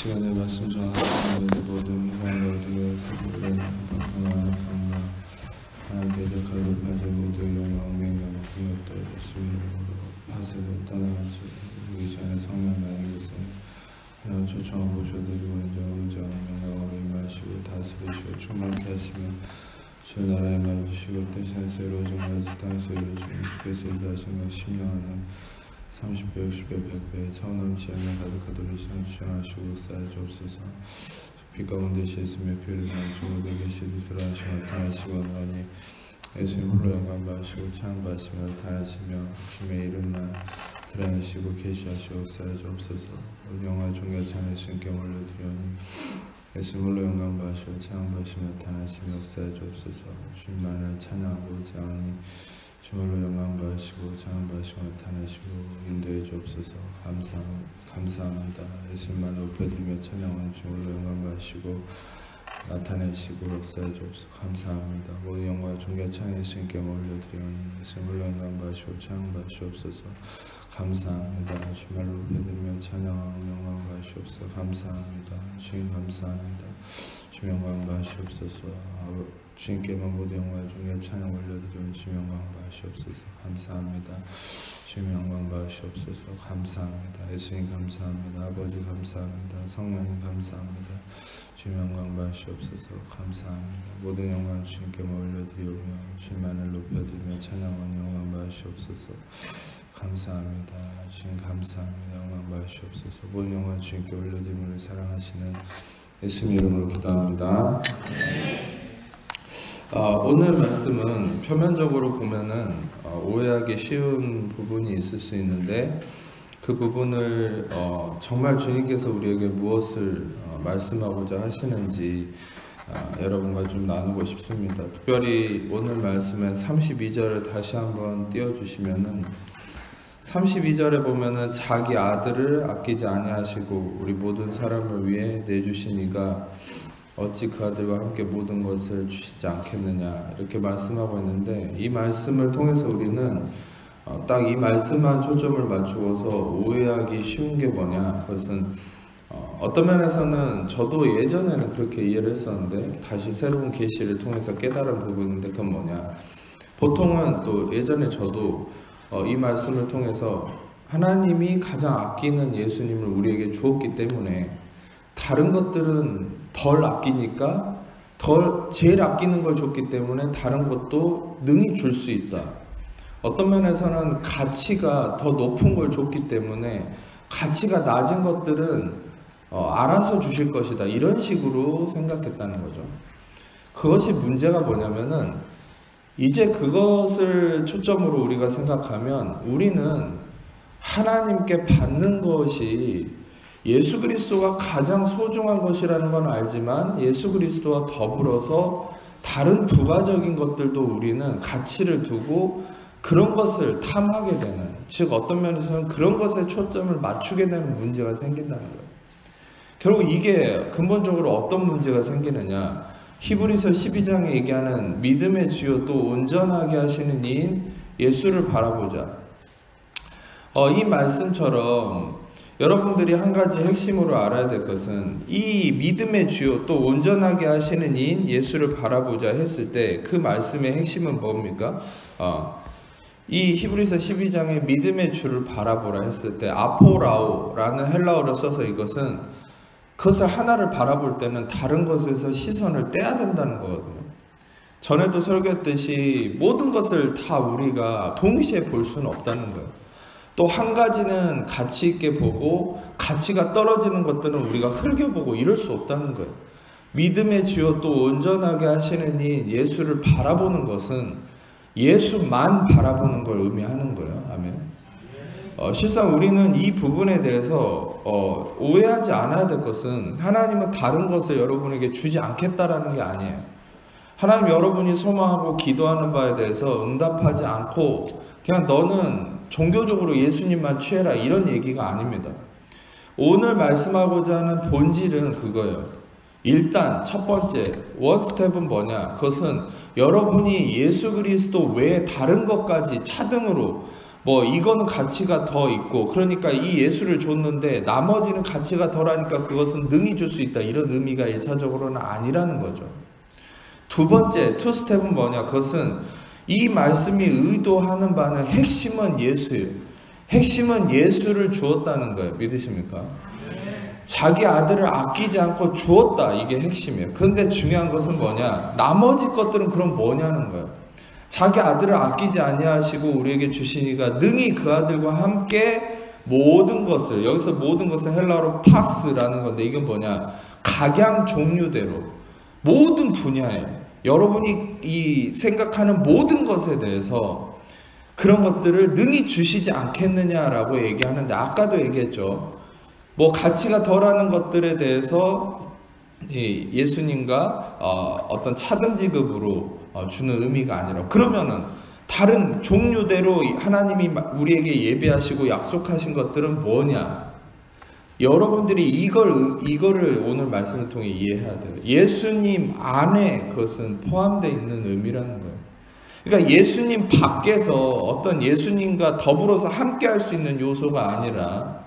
시간에 말씀 전하는 모든 희망을 얻으면서 모든 박하나 강나 하나님 대적하고 받은 모든 영광 명령 기업들 예수님으로 파세를 떠나가지 우리 전에 성령 나에게서 하나님 초청하고 오셔드리고 먼저 영광으로 임하시고 다스리시고 충만케 하시며 주 나라에 임하시고 뜻에서 이루어진 것이 땅에서 이루어지고 주께서 인도하신 것 심령하는 30배, 60배, 100배 차원함치 않는 가득하도록 시간 주장하시고 쌓여주옵소서. 빛 가운데 시에스며 교회를 가지고 계시듯이 하시고 나타나시고 나니 예수님 홀로 영광 받으시고 찬양 받으시며 나타나시며 주님의 이름만 드러내시고 계시하시고 쌓여주옵소서. 영화 종교 찬양 예수님께 올려드리오니 예수님 홀로 영광 받으시고 찬양 받으시며 나타나시며 쌓여주옵소서. 주님만을 찬양하고자 하니 주말로 영광 받으시고 찬양 받으시고 나타나시고 인도해 주옵소서. 감사합니다. 예수님만 높여드리며 찬양하는 주말로 영광 받으시고 나타내시고 역사해 주옵소서. 감사합니다. 모든 영광과 존귀와 찬양 예수님께 올려드리오니 예수님을 영광 받으시고 찬양 받으시옵소서. 감사합니다. 주말로 높여드리며 찬양하는 영광 받으시옵소서. 감사합니다. 주님 감사합니다. 주 영광 받으시옵소서. 주님께만 모든 영광과 존귀와 찬양 올려드리오니 주 영광 받으시옵소서. 감사합니다. 주 영광 받으시옵소서. 감사합니다. 예수님 감사합니다. 아버지 감사합니다. 성령님 감사합니다. 주 영광 받으시옵소서. 감사합니다. 모든 영광 주님께만 올려드리오며 주님만을 높여드리며 찬양하는 영광 받으시옵소서. 감사합니다. 주님 감사합니다. 영광 받으시옵소서. 모든 영광 주님께 올려드리며 사랑하시는 예수님 이름으로 기도합니다. 오늘 말씀은 표면적으로 보면은 오해하기 쉬운 부분이 있을 수 있는데 그 부분을 정말 주님께서 우리에게 무엇을 말씀하고자 하시는지 여러분과 좀 나누고 싶습니다. 특별히 오늘 말씀의 32절을 다시 한번 띄워주시면은 32절에 보면은 자기 아들을 아끼지 아니하시고 우리 모든 사람을 위해 내주신 이가 어찌 그 아들과 함께 모든 것을 주시지 않겠느냐 이렇게 말씀하고 있는데 이 말씀을 통해서 우리는 딱 이 말씀만 초점을 맞추어서 오해하기 쉬운 게 뭐냐, 그것은 어떤 면에서는 저도 예전에는 그렇게 이해를 했었는데 다시 새로운 계시를 통해서 깨달은 부분인데 그건 뭐냐, 보통은 또 예전에 저도 이 말씀을 통해서 하나님이 가장 아끼는 예수님을 우리에게 주었기 때문에 다른 것들은 덜 아끼니까 제일 아끼는 걸 줬기 때문에 다른 것도 능히 줄 수 있다. 어떤 면에서는 가치가 더 높은 걸 줬기 때문에 가치가 낮은 것들은 알아서 주실 것이다. 이런 식으로 생각했다는 거죠. 그것이 문제가 뭐냐면은 이제 그것을 초점으로 우리가 생각하면 우리는 하나님께 받는 것이 예수 그리스도가 가장 소중한 것이라는 건 알지만 예수 그리스도와 더불어서 다른 부가적인 것들도 우리는 가치를 두고 그런 것을 탐하게 되는, 즉 어떤 면에서는 그런 것에 초점을 맞추게 되는 문제가 생긴다는 거예요. 결국 이게 근본적으로 어떤 문제가 생기느냐, 히브리서 12장에 얘기하는 믿음의 주요 또 온전하게 하시는 이인 예수를 바라보자. 이 말씀처럼 여러분들이 한 가지 핵심으로 알아야 될 것은 이 믿음의 주요 또 온전하게 하시는 이인 예수를 바라보자 했을 때 그 말씀의 핵심은 뭡니까? 이 히브리서 12장에 믿음의 주를 바라보라 했을 때 아포라오라는 헬라어를 써서 이것은 그것을 하나를 바라볼 때는 다른 것에서 시선을 떼야 된다는 거거든요. 전에도 설교했듯이 모든 것을 다 우리가 동시에 볼 수는 없다는 거예요. 또 한 가지는 가치 있게 보고 가치가 떨어지는 것들은 우리가 흘겨보고 이럴 수 없다는 거예요. 믿음의 주요 또 온전하게 하시는 이 예수를 바라보는 것은 예수만 바라보는 걸 의미하는 거예요. 아멘. 실상 우리는 이 부분에 대해서 오해하지 않아야 될 것은 하나님은 다른 것을 여러분에게 주지 않겠다라는 게 아니에요. 하나님 여러분이 소망하고 기도하는 바에 대해서 응답하지 않고 그냥 너는 종교적으로 예수님만 취해라 이런 얘기가 아닙니다. 오늘 말씀하고자 하는 본질은 그거예요. 일단 첫 번째 원 스텝은 뭐냐, 그것은 여러분이 예수 그리스도 외에 다른 것까지 차등으로 뭐 이거는 가치가 더 있고, 그러니까 이 예수를 줬는데 나머지는 가치가 덜하니까 그것은 능히 줄 수 있다, 이런 의미가 1차적으로는 아니라는 거죠. 두 번째 투스텝은 뭐냐, 그것은 이 말씀이 의도하는 바는 핵심은 예수예요. 핵심은 예수를 주었다는 거예요. 믿으십니까? 자기 아들을 아끼지 않고 주었다, 이게 핵심이에요. 그런데 중요한 것은 뭐냐, 나머지 것들은 그럼 뭐냐는 거예요. 자기 아들을 아끼지 아니하시고 우리에게 주시니가 능히 그 아들과 함께 모든 것을, 여기서 모든 것은 헬라어로 파스라는 건데, 이건 뭐냐, 각양 종류대로 모든 분야에 여러분이 이 생각하는 모든 것에 대해서 그런 것들을 능히 주시지 않겠느냐라고 얘기하는데, 아까도 얘기했죠. 뭐 가치가 덜하는 것들에 대해서 예수님과 어떤 차등 지급으로 주는 의미가 아니라, 그러면은 다른 종류대로 하나님이 우리에게 예배하시고 약속하신 것들은 뭐냐? 여러분들이 이거를 오늘 말씀을 통해 이해해야 돼요. 예수님 안에 그것은 포함되어 있는 의미라는 거예요. 그러니까 예수님 밖에서 어떤 예수님과 더불어서 함께 할 수 있는 요소가 아니라,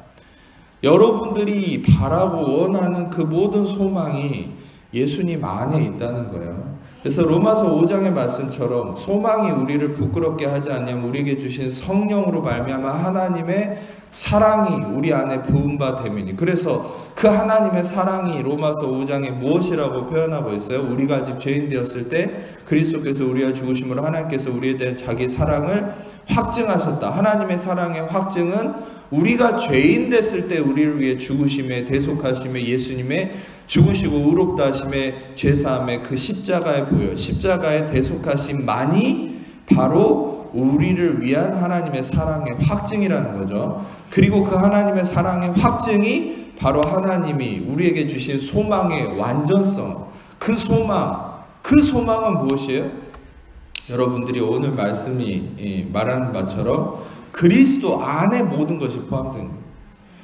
여러분들이 바라고 원하는 그 모든 소망이 예수님 안에 있다는 거예요. 그래서 로마서 5장의 말씀처럼 소망이 우리를 부끄럽게 하지 않냐면 우리에게 주신 성령으로 말미암아 하나님의 사랑이 우리 안에 부은 바 됨이니. 그래서 그 하나님의 사랑이 로마서 5장에 무엇이라고 표현하고 있어요? 우리가 아직 죄인 되었을 때 그리스도께서 우리와 죽으심으로 하나님께서 우리에 대한 자기 사랑을 확증하셨다. 하나님의 사랑의 확증은 우리가 죄인 됐을 때 우리를 위해 죽으심에 대속하심에 예수님의 죽으시고 의롭다 하심에 죄사함에 그 십자가에 보여, 십자가의 대속하심만이 바로 우리를 위한 하나님의 사랑의 확증이라는 거죠. 그리고 그 하나님의 사랑의 확증이 바로 하나님이 우리에게 주신 소망의 완전성, 그 소망은 무엇이에요? 여러분들이 오늘 말씀이 말하는 바처럼 그리스도 안에 모든 것이 포함된 거예요.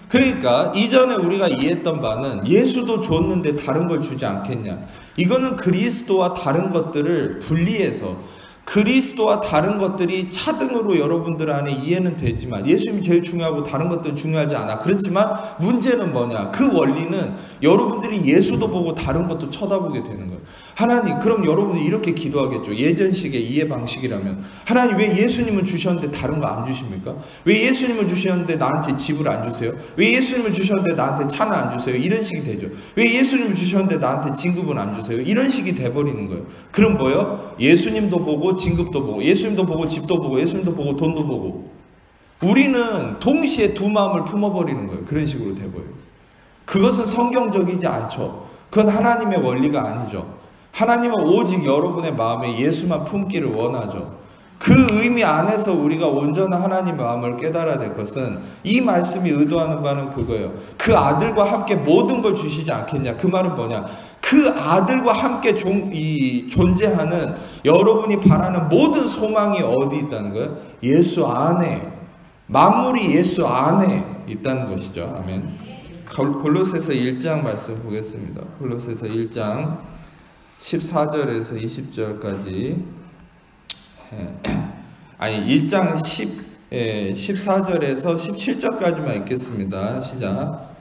그러니까 이전에 우리가 이해했던 바는 예수도 줬는데 다른 걸 주지 않겠냐, 이거는 그리스도와 다른 것들을 분리해서 그리스도와 다른 것들이 차등으로 여러분들 안에 이해는 되지만 예수님이 제일 중요하고 다른 것들은 중요하지 않아. 그렇지만 문제는 뭐냐, 그 원리는 여러분들이 예수도 보고 다른 것도 쳐다보게 되는 거예요. 하나님, 그럼 여러분들이 이렇게 기도하겠죠. 예전식의 이해 방식이라면, 하나님 왜 예수님을 주셨는데 다른 거 안 주십니까? 왜 예수님을 주셨는데 나한테 집을 안 주세요? 왜 예수님을 주셨는데 나한테 차는 안 주세요? 이런 식이 되죠. 왜 예수님을 주셨는데 나한테 진급은 안 주세요? 이런 식이 돼버리는 거예요. 그럼 뭐예요? 예수님도 보고 진급도 보고, 예수님도 보고 집도 보고, 예수님도 보고 돈도 보고, 우리는 동시에 두 마음을 품어버리는 거예요. 그런 식으로 돼버려요. 그것은 성경적이지 않죠. 그건 하나님의 원리가 아니죠. 하나님은 오직 여러분의 마음에 예수만 품기를 원하죠. 그 의미 안에서 우리가 온전한 하나님 마음을 깨달아야 될 것은 이 말씀이 의도하는 바는 그거예요. 그 아들과 함께 모든 걸 주시지 않겠냐. 그 말은 뭐냐, 그 아들과 함께 존재하는 여러분이 바라는 모든 소망이 어디 있다는 거예요? 예수 안에, 만물이 예수 안에 있다는 것이죠. 아멘. 골로새서 1장 말씀 보겠습니다. 골로새서 1장 14절에서 20절까지, 아니 1장 14절에서 17절까지만 읽겠습니다. 시작.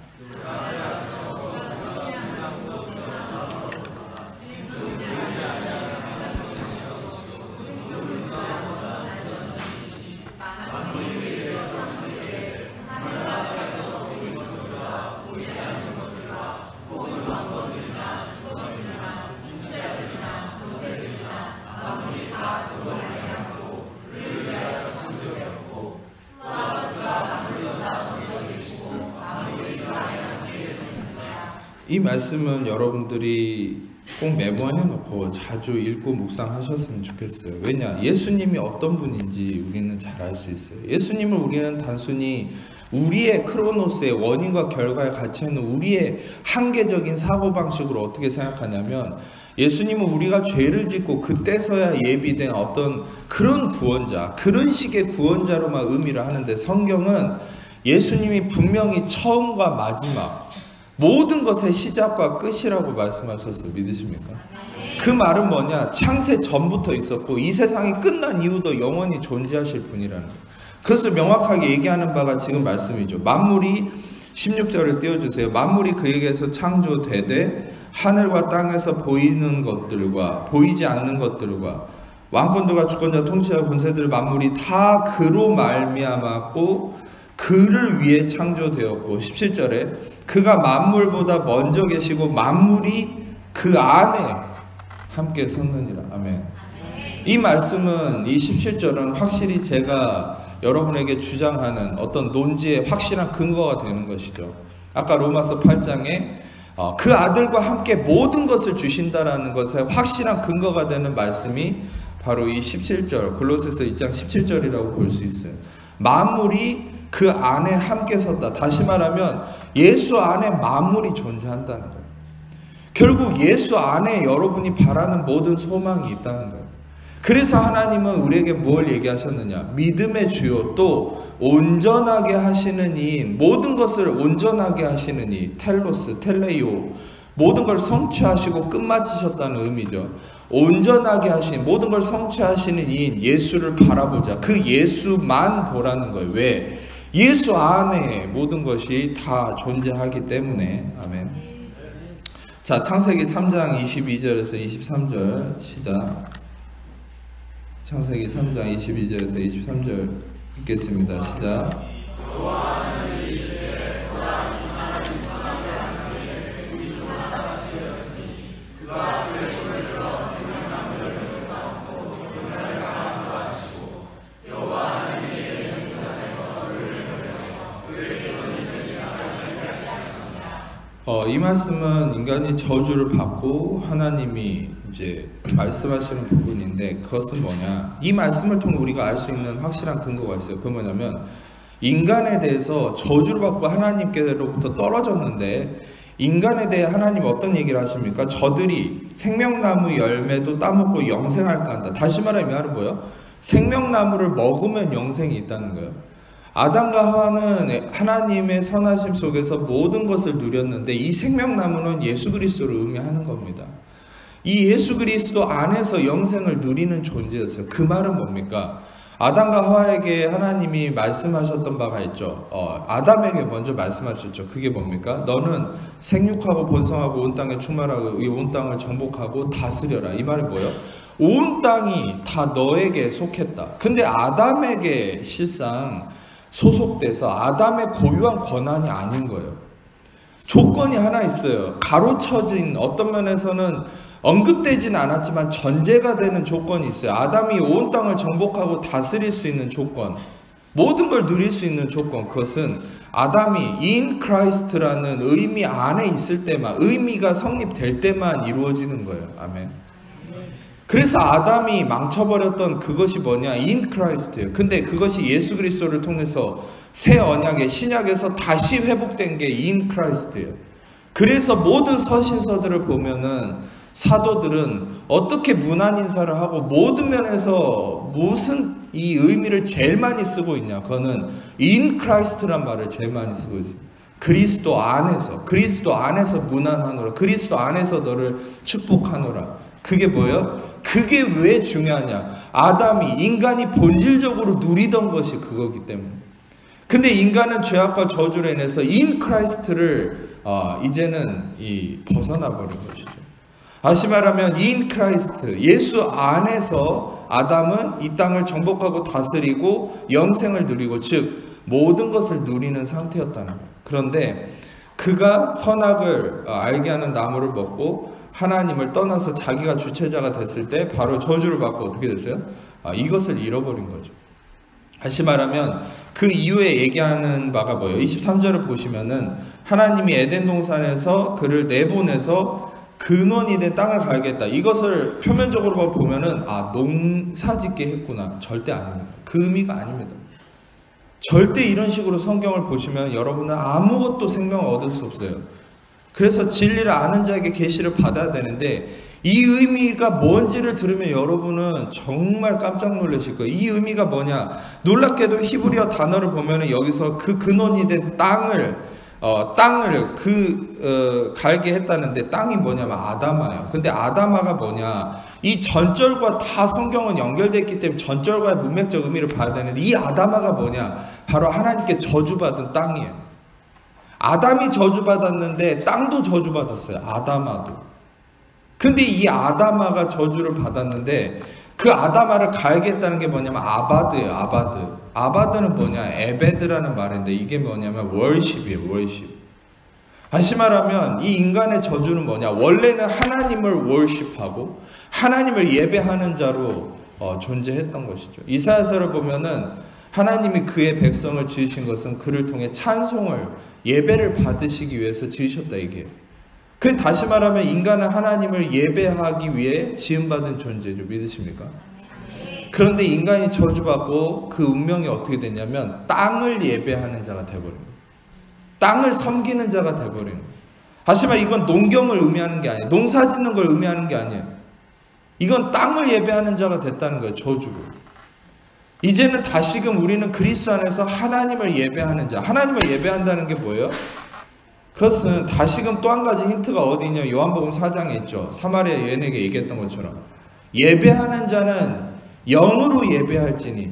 이 말씀은 여러분들이 꼭 메모해놓고 자주 읽고 묵상하셨으면 좋겠어요. 왜냐? 예수님이 어떤 분인지 우리는 잘 알 수 있어요. 예수님을 우리는 단순히 우리의 크로노스의 원인과 결과에 갇혀있는 우리의 한계적인 사고방식으로 어떻게 생각하냐면, 예수님은 우리가 죄를 짓고 그때서야 예비된 어떤 그런 구원자, 그런 식의 구원자로만 의미를 하는데, 성경은 예수님이 분명히 처음과 마지막, 모든 것의 시작과 끝이라고 말씀하셨어요. 믿으십니까? 그 말은 뭐냐, 창세 전부터 있었고 이 세상이 끝난 이후도 영원히 존재하실 분이라는 거예요. 그것을 명확하게 얘기하는 바가 지금 말씀이죠. 만물이 16절을 띄워주세요. 만물이 그에게서 창조되되 하늘과 땅에서 보이는 것들과 보이지 않는 것들과 왕권들과 주권자 통치자 권세들 만물이 다 그로 말미암았고 그를 위해 창조되었고 17절에 그가 만물보다 먼저 계시고 만물이 그 안에 함께 섰느니라. 아멘. 이 말씀은 이 17절은 확실히 제가 여러분에게 주장하는 어떤 논지의 확실한 근거가 되는 것이죠. 아까 로마서 8장에 그 아들과 함께 모든 것을 주신다라는 것에 확실한 근거가 되는 말씀이 바로 이 17절 골로새서 2장 17절이라고 볼 수 있어요. 만물이 그 안에 함께 섰다. 다시 말하면 예수 안에 만물이 존재한다는 거예요. 결국 예수 안에 여러분이 바라는 모든 소망이 있다는 거예요. 그래서 하나님은 우리에게 뭘 얘기하셨느냐? 믿음의 주요 또 온전하게 하시는 이인, 모든 것을 온전하게 하시는 이, 텔로스, 텔레이오, 모든 걸 성취하시고 끝마치셨다는 의미죠. 온전하게 하신, 모든 걸 성취하시는 이인 예수를 바라보자. 그 예수만 보라는 거예요. 왜? 예수 안에 모든 것이 다 존재하기 때문에. 아멘. 자, 창세기 3장 22절에서 23절 시작. 창세기 3장 22절에서 23절 읽겠습니다. 시작. 이 말씀은 인간이 저주를 받고 하나님이 이제 말씀하시는 부분인데 그것은 뭐냐? 이 말씀을 통해 우리가 알 수 있는 확실한 근거가 있어요. 그 뭐냐면 인간에 대해서 저주를 받고 하나님께로부터 떨어졌는데 인간에 대해 하나님 어떤 얘기를 하십니까? 저들이 생명나무 열매도 따먹고 영생할까 한다. 다시 말하면 이 말은 뭐예요? 생명나무를 먹으면 영생이 있다는 거예요. 아담과 하와는 하나님의 선하심 속에서 모든 것을 누렸는데 이 생명나무는 예수 그리스도를 의미하는 겁니다. 이 예수 그리스도 안에서 영생을 누리는 존재였어요. 그 말은 뭡니까? 아담과 하와에게 하나님이 말씀하셨던 바가 있죠. 아담에게 먼저 말씀하셨죠. 그게 뭡니까? 너는 생육하고 번성하고 온 땅에 충만하고 이 온 땅을 정복하고 다스려라. 이 말이 뭐예요? 온 땅이 다 너에게 속했다. 근데 아담에게 실상 소속돼서 아담의 고유한 권한이 아닌 거예요. 조건이 하나 있어요. 가로쳐진 어떤 면에서는 언급되진 않았지만 전제가 되는 조건이 있어요. 아담이 온 땅을 정복하고 다스릴 수 있는 조건, 모든 걸 누릴 수 있는 조건, 그것은 아담이 in Christ라는 의미 안에 있을 때만, 의미가 성립될 때만 이루어지는 거예요. 아멘. 그래서 아담이 망쳐버렸던 그것이 뭐냐? in Christ예요. 근데 그것이 예수 그리스도를 통해서 새 언약의 신약에서 다시 회복된 게 in Christ예요. 그래서 모든 서신서들을 보면은 사도들은 어떻게 문안 인사를 하고 모든 면에서 무슨 이 의미를 제일 많이 쓰고 있냐? 그거는 in Christ란 말을 제일 많이 쓰고 있어요. 그리스도 안에서 문안하노라. 그리스도 안에서 너를 축복하노라. 그게 뭐예요? 그게 왜 중요하냐? 아담이, 인간이 본질적으로 누리던 것이 그거기 때문에. 근데 인간은 죄악과 저주로 인해서 in Christ를 이제는 벗어나 버린 것이죠. 다시 말하면 in Christ, 예수 안에서 아담은 이 땅을 정복하고 다스리고 영생을 누리고, 즉 모든 것을 누리는 상태였다는 거예요. 그런데 그가 선악을 알게 하는 나무를 먹고 하나님을 떠나서 자기가 주체자가 됐을 때 바로 저주를 받고 어떻게 됐어요? 이것을 잃어버린 거죠. 다시 말하면 그 이후에 얘기하는 바가 뭐예요? 23절을 보시면은 하나님이 에덴 동산에서 그를 내보내서 근원이 된 땅을 가야겠다. 이것을 표면적으로 보면은 농사 짓게 했구나. 절대 아닙니다. 그 의미가 아닙니다. 절대 이런 식으로 성경을 보시면 여러분은 아무것도 생명을 얻을 수 없어요. 그래서 진리를 아는 자에게 계시를 받아야 되는데 이 의미가 뭔지를 들으면 여러분은 정말 깜짝 놀라실 거예요. 이 의미가 뭐냐? 놀랍게도 히브리어 단어를 보면은 여기서 그 근원이 된 땅을 땅을 갈게 했다는데 땅이 뭐냐면 아다마예요. 근데 아다마가 뭐냐? 이 전절과 다 성경은 연결됐기 때문에 전절과의 문맥적 의미를 봐야 되는데 이 아다마가 뭐냐? 바로 하나님께 저주받은 땅이에요. 아담이 저주받았는데 땅도 저주받았어요. 아다마도. 근데 이 아다마가 저주를 받았는데 그 아다마를 갈겠다는 게 뭐냐면 아바드예요. 아바드는 뭐냐? 에베드라는 말인데 이게 뭐냐면 월십이에요. 월십. 다시 말하면 이 인간의 저주는 뭐냐? 원래는 하나님을 월십하고 하나님을 예배하는 자로 존재했던 것이죠. 이사야서를 보면은 하나님이 그의 백성을 지으신 것은 그를 통해 찬송을 예배를 받으시기 위해서 지으셨다 이게. 그 다시 말하면 인간은 하나님을 예배하기 위해 지음받은 존재죠. 믿으십니까? 그런데 인간이 저주받고 그 운명이 어떻게 됐냐면 땅을 예배하는 자가 되어버린 거예요. 땅을 섬기는 자가 되어버린 거예요. 다시 말하면 이건 농경을 의미하는 게 아니에요. 농사 짓는 걸 의미하는 게 아니에요. 이건 땅을 예배하는 자가 됐다는 거예요. 저주로. 이제는 다시금 우리는 그리스도 안에서 하나님을 예배하는 자. 하나님을 예배한다는 게 뭐예요? 그것은 다시금 또 한 가지 힌트가 어디 있냐? 요한복음 4장에 있죠. 사마리아 여인에게 얘기했던 것처럼 예배하는 자는 영으로 예배할지니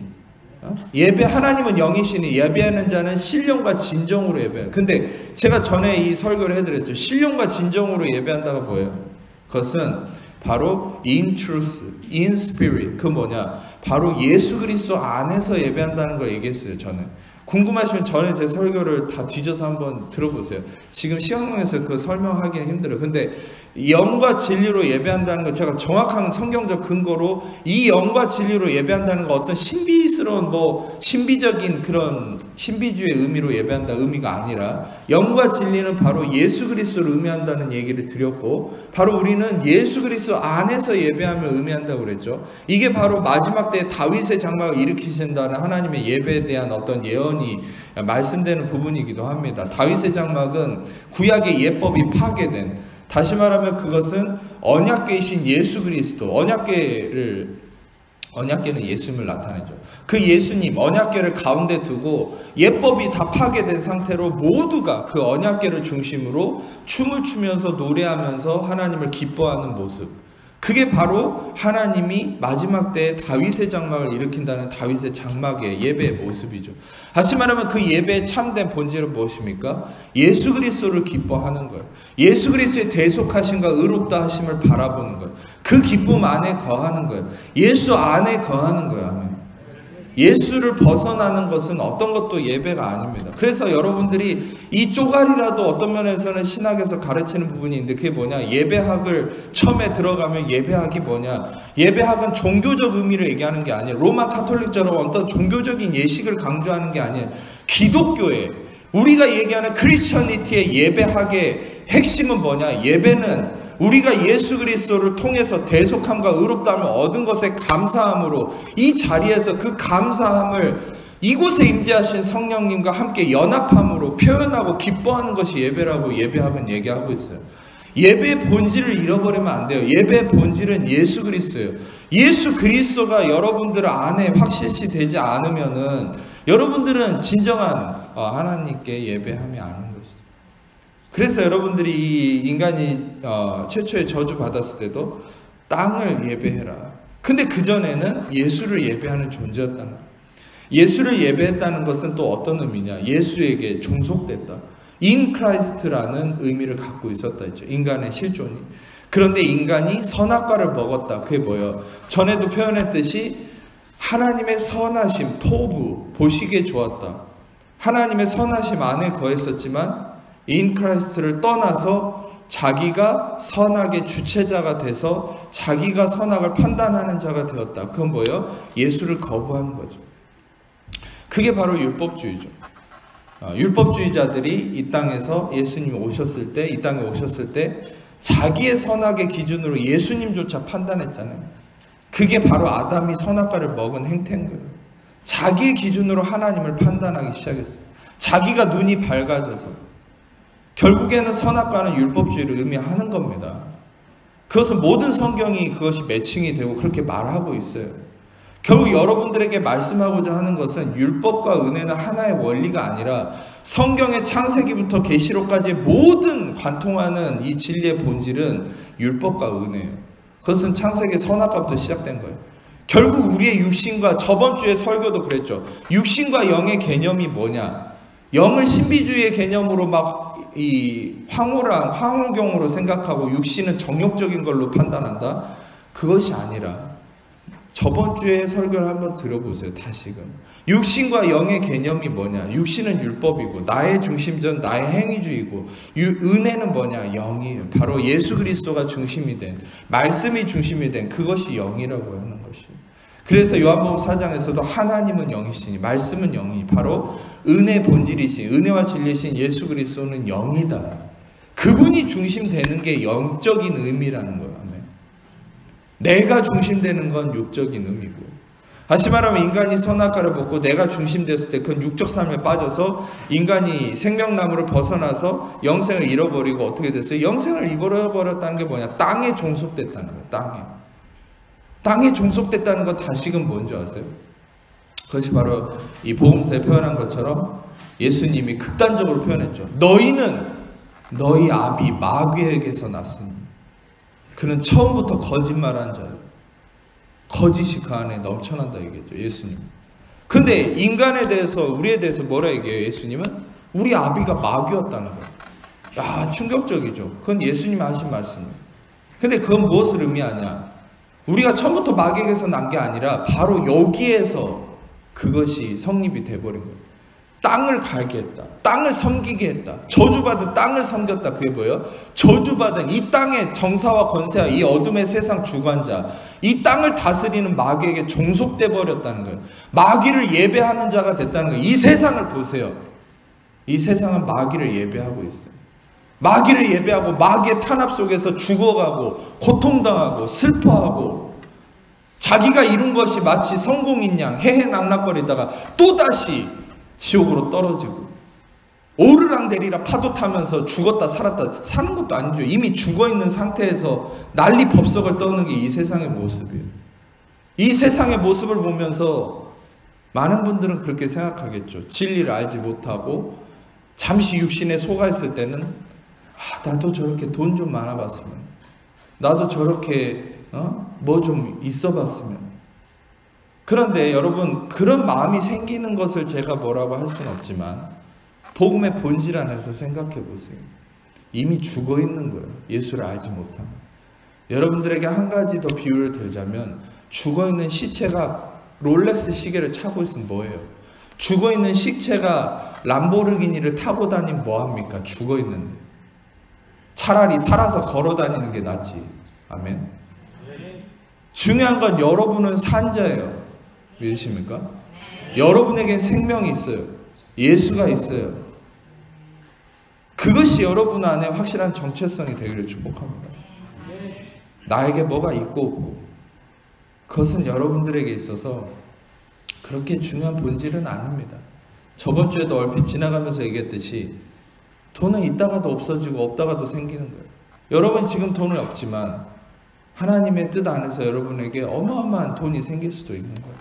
하나님은 영이시니 예배하는 자는 신령과 진정으로 예배해요. 근데 제가 전에 이 설교를 해드렸죠. 신령과 진정으로 예배한다가 뭐예요? 그것은 바로 in truth, in spirit. 그 뭐냐? 바로 예수 그리스도 안에서 예배한다는 걸 얘기했어요. 저는. 궁금하시면 전에 제 설교를 다 뒤져서 한번 들어보세요. 지금 시간에서 그 설명하기는 힘들어요. 근데 영과 진리로 예배한다는 거 제가 정확한 성경적 근거로 이 영과 진리로 예배한다는 거 어떤 신비스러운 신비적인 그런 신비주의 의미로 예배한다 의미가 아니라 영과 진리는 바로 예수 그리스도를 의미한다는 얘기를 드렸고 바로 우리는 예수 그리스도 안에서 예배함을 의미한다고 그랬죠. 이게 바로 마지막 때에 다윗의 장막을 일으키신다는 하나님의 예배에 대한 어떤 예언이 말씀되는 부분이기도 합니다. 다윗의 장막은 구약의 예법이 파괴된 다시 말하면 그것은 언약궤이신 예수 그리스도 언약궤는 예수님을 나타내죠. 그 예수님 언약궤를 가운데 두고 예법이 다 파괴된 상태로 모두가 그 언약궤를 중심으로 춤을 추면서 노래하면서 하나님을 기뻐하는 모습. 그게 바로 하나님이 마지막 때에 다윗의 장막을 일으킨다는 다윗의 장막의 예배의 모습이죠. 다시 말하면 그 예배의 참된 본질은 무엇입니까? 예수 그리스도를 기뻐하는 거예요. 예수 그리스도의 대속하심과 의롭다 하심을 바라보는 거예요. 그 기쁨 안에 거하는 거예요. 예수 안에 거하는 거예요. 아멘. 예수를 벗어나는 것은 어떤 것도 예배가 아닙니다. 그래서 여러분들이 이 쪼가리라도 어떤 면에서는 신학에서 가르치는 부분이 있는데 그게 뭐냐? 예배학을 처음에 들어가면 예배학이 뭐냐? 예배학은 종교적 의미를 얘기하는 게 아니에요. 로마 카톨릭처럼 어떤 종교적인 예식을 강조하는 게 아니에요. 기독교의 우리가 얘기하는 크리스천리티의 예배학의 핵심은 뭐냐? 예배는 우리가 예수 그리스도를 통해서 대속함과 의롭다함을 얻은 것에 감사함으로 이 자리에서 그 감사함을 이곳에 임재하신 성령님과 함께 연합함으로 표현하고 기뻐하는 것이 예배라고 예배학은 얘기하고 있어요. 예배의 본질을 잃어버리면 안 돼요. 예배의 본질은 예수 그리스도예요. 예수 그리스도가 여러분들 안에 확실시 되지 않으면은 여러분들은 진정한 하나님께 예배함이 아닌 것이죠. 그래서 여러분들이 이 인간이 최초의 저주 받았을 때도 땅을 예배해라. 근데 그전에는 예수를 예배하는 존재였다는 거예요. 예수를 예배했다는 것은 또 어떤 의미냐? 예수에게 종속됐다. In Christ라는 의미를 갖고 있었다 했죠. 인간의 실존이. 그런데 인간이 선악과를 먹었다. 그게 뭐예요? 전에도 표현했듯이 하나님의 선하심, 토부, 보시기에 좋았다. 하나님의 선하심 안에 거했었지만 In Christ를 떠나서 자기가 선악의 주체자가 돼서 자기가 선악을 판단하는 자가 되었다. 그건 뭐예요? 예수를 거부하는 거죠. 그게 바로 율법주의죠. 율법주의자들이 이 땅에서 예수님이 오셨을 때, 이 땅에 오셨을 때 자기의 선악의 기준으로 예수님조차 판단했잖아요. 그게 바로 아담이 선악과를 먹은 행태인 거예요. 자기의 기준으로 하나님을 판단하기 시작했어요. 자기가 눈이 밝아져서. 결국에는 선악과는 율법주의를 의미하는 겁니다. 그것은 모든 성경이 그것이 매칭이 되고 그렇게 말하고 있어요. 결국 여러분들에게 말씀하고자 하는 것은 율법과 은혜는 하나의 원리가 아니라 성경의 창세기부터 계시록까지 모든 관통하는 이 진리의 본질은 율법과 은혜예요. 그것은 창세기 선악과부터 시작된 거예요. 결국 우리의 육신과, 저번 주에 설교도 그랬죠. 육신과 영의 개념이 뭐냐? 영을 신비주의의 개념으로 막 이 황홀경으로 생각하고 육신은 정욕적인 걸로 판단한다? 그것이 아니라 저번 주에 설교를 한번 들어보세요. 다시금. 육신과 영의 개념이 뭐냐? 육신은 율법이고 나의 중심전 나의 행위주의고 은혜는 뭐냐? 영이에요. 바로 예수 그리스도가 중심이 된, 말씀이 중심이 된 그것이 영이라고 하는 것이에요. 그래서 요한복음 4장에서도 하나님은 영이시니 말씀은 영이, 바로 은혜 본질이신, 은혜와 진리이신 예수 그리스도는 영이다. 그분이 중심되는 게 영적인 의미라는 거예요. 내가 중심되는 건 육적인 의미고, 다시 말하면 인간이 선악과를 먹고 내가 중심됐을 때 그건 육적 삶에 빠져서 인간이 생명나무를 벗어나서 영생을 잃어버리고 어떻게 됐어요? 영생을 잃어버렸다는 게 뭐냐? 땅에 종속됐다는 거예요. 땅에 종속됐다는 건 다시금 뭔지 아세요? 그것이 바로 이 복음서에 표현한 것처럼 예수님이 극단적으로 표현했죠. 너희는 너희 아비 마귀에게서 났으니 그는 처음부터 거짓말한 자예요. 거짓이 그 안에 넘쳐난다 얘기했죠, 예수님. 근데 인간에 대해서, 우리에 대해서 뭐라 얘기해요, 예수님은? 우리 아비가 마귀였다는 거예요. 야, 충격적이죠. 그건 예수님이 하신 말씀이에요. 근데 그건 무엇을 의미하냐? 우리가 처음부터 마귀에게서 난 게 아니라 바로 여기에서 그것이 성립이 돼버린 거예요. 땅을 갈게 했다. 땅을 섬기게 했다. 저주받은 땅을 섬겼다. 그게 뭐예요? 저주받은 이 땅의 정사와 권세와 이 어둠의 세상 주관자, 이 땅을 다스리는 마귀에게 종속돼 버렸다는 거예요. 마귀를 예배하는 자가 됐다는 거예요. 이 세상을 보세요. 이 세상은 마귀를 예배하고 있어요. 마귀를 예배하고 마귀의 탄압 속에서 죽어가고 고통당하고 슬퍼하고 자기가 이룬 것이 마치 성공인 양 해해낙낙거리다가 또다시 지옥으로 떨어지고 오르락내리락 파도 타면서 죽었다 살았다 사는 것도 아니죠. 이미 죽어있는 상태에서 난리 법석을 떠는 게 이 세상의 모습이에요. 이 세상의 모습을 보면서 많은 분들은 그렇게 생각하겠죠. 진리를 알지 못하고 잠시 육신에 속아 있을 때는 나도 저렇게 돈 좀 많아봤으면, 나도 저렇게 뭐 좀 있어봤으면. 그런데 여러분, 그런 마음이 생기는 것을 제가 뭐라고 할 수는 없지만 복음의 본질 안에서 생각해 보세요. 이미 죽어 있는 거예요. 예수를 알지 못하면. 여러분들에게 한 가지 더 비유를 들자면, 죽어 있는 시체가 롤렉스 시계를 차고 있으면 뭐예요? 죽어 있는 시체가 람보르기니를 타고 다니면 뭐합니까? 죽어 있는데. 차라리 살아서 걸어 다니는 게 낫지. 아멘. 중요한 건 여러분은 산자예요. 믿으십니까? 여러분에겐 생명이 있어요. 예수가 있어요. 그것이 여러분 안에 확실한 정체성이 되기를 축복합니다. 나에게 뭐가 있고 없고, 그것은 여러분들에게 있어서 그렇게 중요한 본질은 아닙니다. 저번 주에도 얼핏 지나가면서 얘기했듯이 돈은 있다가도 없어지고 없다가도 생기는 거예요. 여러분 지금 돈은 없지만 하나님의 뜻 안에서 여러분에게 어마어마한 돈이 생길 수도 있는 거예요.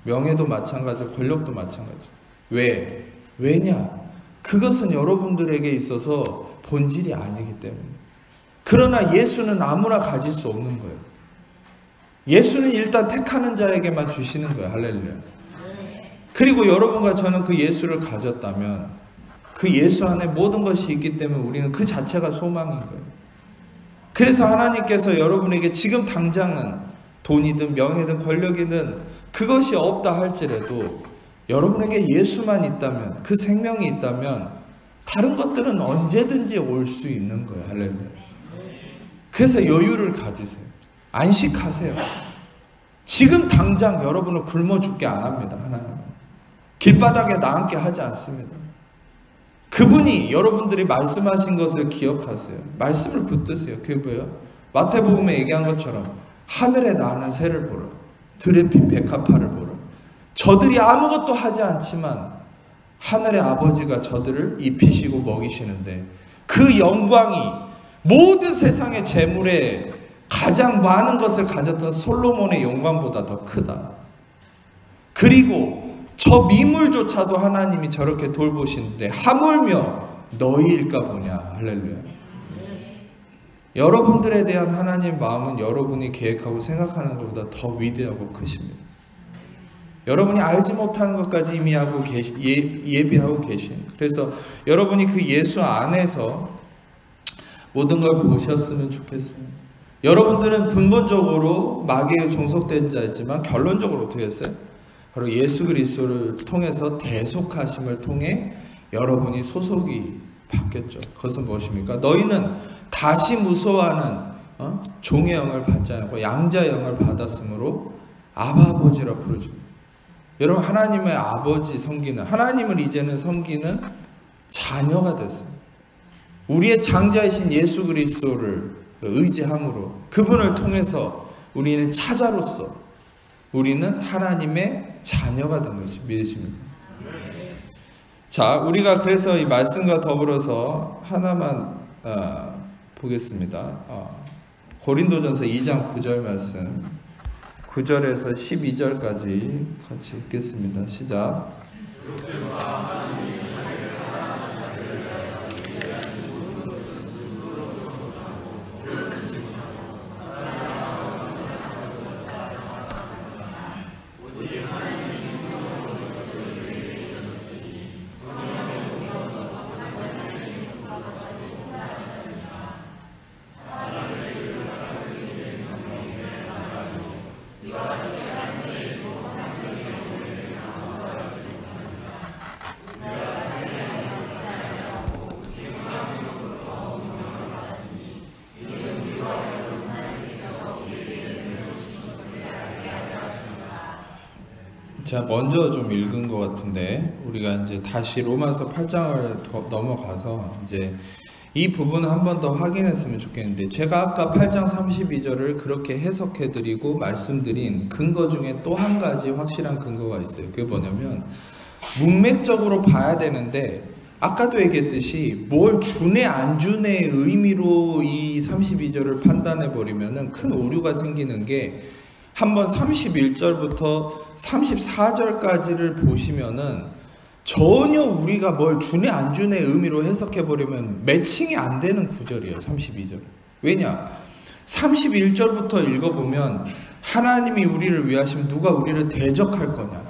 명예도 마찬가지고 권력도 마찬가지고. 왜냐? 그것은 여러분들에게 있어서 본질이 아니기 때문에. 그러나 예수는 아무나 가질 수 없는 거예요. 예수는 일단 택하는 자에게만 주시는 거예요. 할렐루야. 그리고 여러분과 저는 그 예수를 가졌다면 그 예수 안에 모든 것이 있기 때문에 우리는 그 자체가 소망인 거예요. 그래서 하나님께서 여러분에게 지금 당장은 돈이든 명예든 권력이든 그것이 없다 할지라도 여러분에게 예수만 있다면, 그 생명이 있다면 다른 것들은 언제든지 올 수 있는 거예요. 할렐루야. 그래서 여유를 가지세요. 안식하세요. 지금 당장 여러분을 굶어 죽게 안 합니다. 하나님은 길바닥에 나앉게 하지 않습니다. 그분이 여러분들이 말씀하신 것을 기억하세요. 말씀을 붙드세요. 그게 뭐예요? 마태복음에 얘기한 것처럼 하늘에 나는 새를 보라, 들에 핀 백합화를 보라. 저들이 아무것도 하지 않지만 하늘의 아버지가 저들을 입히시고 먹이시는데 그 영광이 모든 세상의 재물에 가장 많은 것을 가졌던 솔로몬의 영광보다 더 크다. 그리고 저 미물조차도 하나님이 저렇게 돌보시는데 하물며 너희일까 보냐. 할렐루야. 여러분들에 대한 하나님의 마음은 여러분이 계획하고 생각하는 것보다 더 위대하고 크십니다. 여러분이 알지 못하는 것까지 이미 하고 예비하고 계신. 그래서 여러분이 그 예수 안에서 모든 걸 보셨으면 좋겠어요. 여러분들은 근본적으로 마귀에 종속된 자였지만 결론적으로 어떻게 했어요? 바로 예수 그리스도를 통해서 대속하심을 통해 여러분이 소속이 바뀌었죠. 그것은 무엇입니까? 너희는 다시 무서워하는 종의 영을 받지 않고 양자의 영을 받았으므로 아바 아버지라 부르죠. 여러분, 하나님의 아버지 섬기는, 하나님을 이제는 섬기는 자녀가 됐어요. 우리의 장자이신 예수 그리스도를 의지함으로 그분을 통해서 우리는 차자로서 우리는 하나님의 자녀가 된 것이 믿으십니까? 자, 우리가 그래서 이 말씀과 더불어서 하나만 보겠습니다. 고린도전서 2장 9절 말씀, 9절에서 12절까지 같이 읽겠습니다. 시작. 제가 먼저 좀 읽은 것 같은데 우리가 이제 다시 로마서 8장을 넘어가서 이제 이 부분을 한 번 더 확인했으면 좋겠는데, 제가 아까 8장 32절을 그렇게 해석해드리고 말씀드린 근거 중에 또 한 가지 확실한 근거가 있어요. 그게 뭐냐면 문맥적으로 봐야 되는데, 아까도 얘기했듯이 뭘 주네 안 주네의 의미로 이 32절을 판단해버리면 큰 오류가 생기는 게, 한번 31절부터 34절까지를 보시면은 전혀 우리가 뭘 주네 안 주네 의미로 해석해버리면 매칭이 안 되는 구절이에요. 32절. 왜냐? 31절부터 읽어보면 하나님이 우리를 위하시면 누가 우리를 대적할 거냐?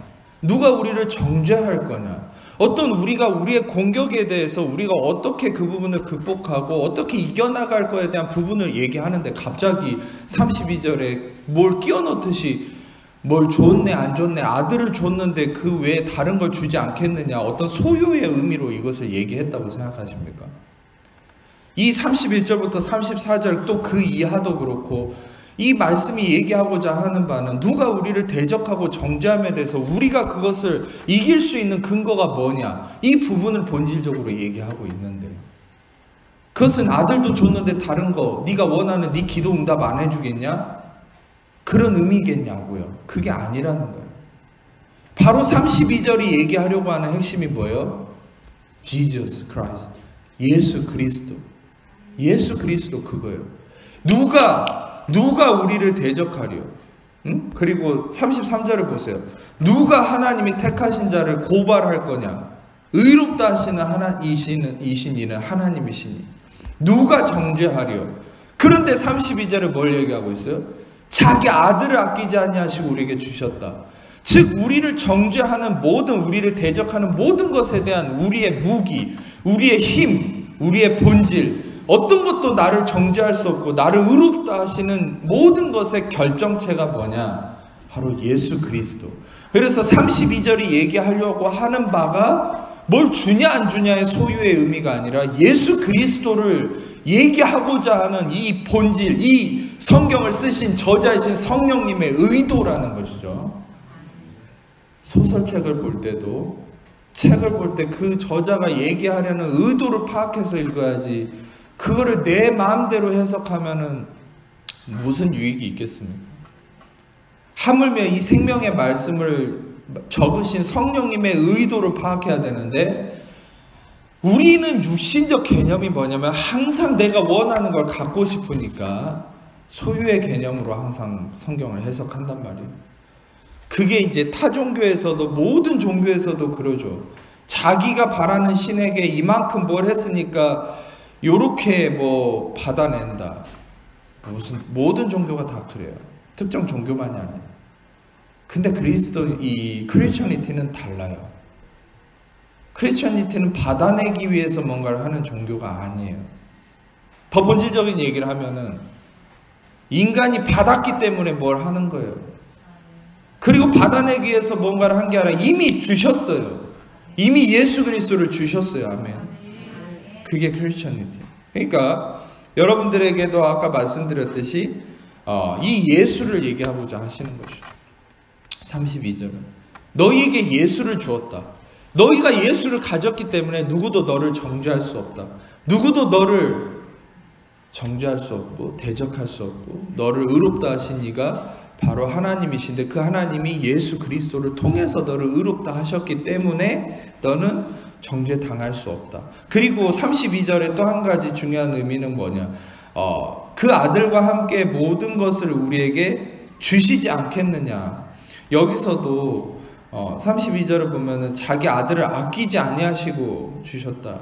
누가 우리를 정죄할 거냐? 어떤 우리가 우리의 공격에 대해서 우리가 어떻게 그 부분을 극복하고 어떻게 이겨나갈 거에 대한 부분을 얘기하는데, 갑자기 32절에 뭘 끼워 넣듯이 뭘 줬네 안 줬네, 아들을 줬는데 그 외에 다른 걸 주지 않겠느냐, 어떤 소유의 의미로 이것을 얘기했다고 생각하십니까? 이 31절부터 34절 또 그 이하도 그렇고, 이 말씀이 얘기하고자 하는 바는 누가 우리를 대적하고 정죄함에 대해서 우리가 그것을 이길 수 있는 근거가 뭐냐, 이 부분을 본질적으로 얘기하고 있는데, 그것은 아들도 줬는데 다른 거 네가 원하는 네 기도 응답 안 해주겠냐? 그런 의미겠냐고요. 그게 아니라는 거예요. 바로 32절이 얘기하려고 하는 핵심이 뭐예요? Jesus Christ. 예수 그리스도. 예수 그리스도 그거예요. 누가 우리를 대적하려? 응? 그리고 33절을 보세요. 누가 하나님이 택하신 자를 고발할 거냐? 의롭다 하시는 이신 이는 하나님이시니. 누가 정죄하려? 그런데 32절에 뭘 얘기하고 있어요? 자기 아들을 아끼지 아니하시고 우리에게 주셨다. 즉 우리를 정죄하는 모든, 우리를 대적하는 모든 것에 대한 우리의 무기, 우리의 힘, 우리의 본질, 어떤 것도 나를 정죄할 수 없고 나를 의롭다 하시는 모든 것의 결정체가 뭐냐? 바로 예수 그리스도. 그래서 32절이 얘기하려고 하는 바가 뭘 주냐 안 주냐의 소유의 의미가 아니라 예수 그리스도를 얘기하고자 하는 이 본질, 이 성경을 쓰신 저자이신 성령님의 의도라는 것이죠. 소설책을 볼 때도, 책을 볼 때 그 저자가 얘기하려는 의도를 파악해서 읽어야지, 그거를 내 마음대로 해석하면은 무슨 유익이 있겠습니까? 하물며 이 생명의 말씀을 적으신 성령님의 의도를 파악해야 되는데, 우리는 육신적 개념이 뭐냐면 항상 내가 원하는 걸 갖고 싶으니까 소유의 개념으로 항상 성경을 해석한단 말이에요. 그게 이제 타 종교에서도, 모든 종교에서도 그러죠. 자기가 바라는 신에게 이만큼 뭘 했으니까 요렇게 뭐 받아낸다. 무슨 모든 종교가 다 그래요. 특정 종교만이 아니에요. 근데 이 크리스천리티는 달라요. 크리스천리티는 받아내기 위해서 뭔가를 하는 종교가 아니에요. 더 본질적인 얘기를 하면은 인간이 받았기 때문에 뭘 하는 거예요. 그리고 받아내기 위해서 뭔가를 한 게 아니라 이미 주셨어요. 이미 예수 그리스도를 주셨어요. 아멘. 그게 크리스천리티. 그러니까 여러분들에게도 아까 말씀드렸듯이 이 예수를 얘기하고자 하시는 것이죠. 32절은 너희에게 예수를 주었다. 너희가 예수를 가졌기 때문에 누구도 너를 정죄할 수 없다. 누구도 너를 정죄할 수 없고 대적할 수 없고 너를 의롭다 하신 이가 바로 하나님이신데 그 하나님이 예수 그리스도를 통해서 너를 의롭다 하셨기 때문에 너는 정죄당할 수 없다. 그리고 32절에 또 한 가지 중요한 의미는 뭐냐, 그 아들과 함께 모든 것을 우리에게 주시지 않겠느냐. 여기서도 32절을 보면은 자기 아들을 아끼지 아니하시고 주셨다.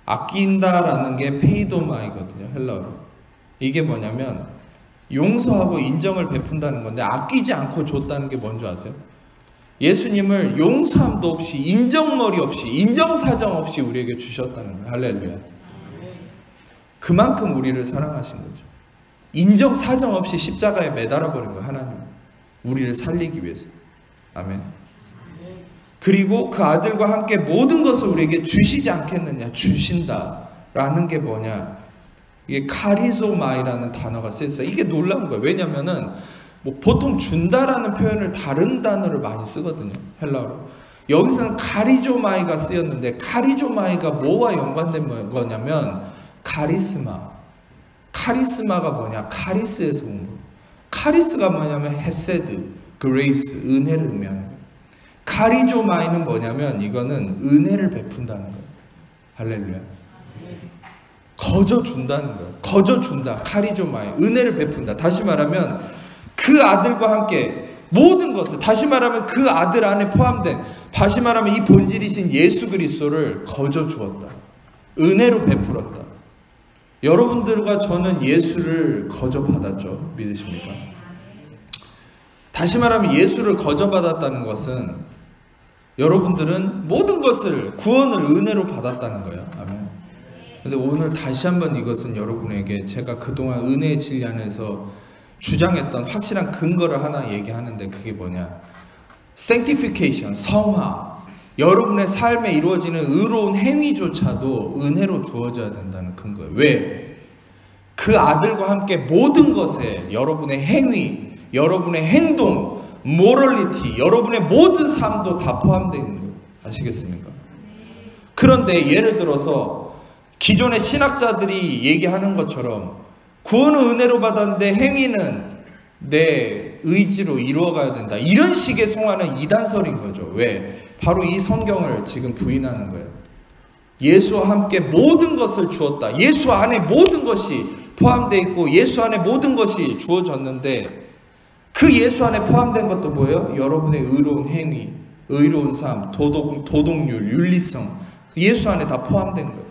아낀다라는 게 페이도마이거든요, 헬라어로. 이게 뭐냐면 용서하고 인정을 베푼다는 건데, 아끼지 않고 줬다는 게 뭔지 아세요? 예수님을 용서함도 없이, 인정머리 없이, 인정사정 없이 우리에게 주셨다는 거예요. 할렐루야. 그만큼 우리를 사랑하신 거죠. 인정사정 없이 십자가에 매달아 버린 거예요, 하나님. 우리를 살리기 위해서. 아멘. 그리고 그 아들과 함께 모든 것을 우리에게 주시지 않겠느냐. 주신다라는 게 뭐냐, 이게 카리조마이라는 단어가 쓰였어요. 이게 놀라운 거예요. 왜냐면은 보통 준다라는 표현을 다른 단어를 많이 쓰거든요, 헬라어로. 여기서는 카리조마이가 쓰였는데, 카리조마이가 뭐와 연관된 거냐면 카리스마. 카리스마가 뭐냐, 카리스에서 온 거예요. 카리스가 뭐냐면 헤세드, 그레이스, 은혜를 의미하는 거예요. 카리조마이는 뭐냐면 이거는 은혜를 베푼다는 거예요. 할렐루야. 거저 준다는 거예요. 거저 준다. 카리조마이. 은혜를 베푼다. 다시 말하면 그 아들과 함께 모든 것을, 다시 말하면 그 아들 안에 포함된, 다시 말하면 이 본질이신 예수 그리스도를 거저 주었다. 은혜로 베풀었다. 여러분들과 저는 예수를 거저 받았죠. 믿으십니까? 다시 말하면 예수를 거저 받았다는 것은 여러분들은 모든 것을, 구원을 은혜로 받았다는 거예요. 아멘. 근데 오늘 다시 한번 이것은 여러분에게 제가 그동안 은혜의 진리 안에서 주장했던 확실한 근거를 하나 얘기하는데, 그게 뭐냐, sanctification, 성화. 여러분의 삶에 이루어지는 의로운 행위조차도 은혜로 주어져야 된다는 근거예요. 왜? 그 아들과 함께 모든 것에 여러분의 행위, 여러분의 행동, 모럴리티, 여러분의 모든 삶도 다 포함되어 있는 거예요. 아시겠습니까? 그런데 예를 들어서 기존의 신학자들이 얘기하는 것처럼 구원은 은혜로 받았는데 행위는 내 의지로 이루어가야 된다, 이런 식의 송화는 이단설인 거죠. 왜? 바로 이 성경을 지금 부인하는 거예요. 예수와 함께 모든 것을 주었다. 예수 안에 모든 것이 포함되어 있고 예수 안에 모든 것이 주어졌는데, 그 예수 안에 포함된 것도 뭐예요? 여러분의 의로운 행위, 의로운 삶, 도덕률, 윤리성, 예수 안에 다 포함된 거예요.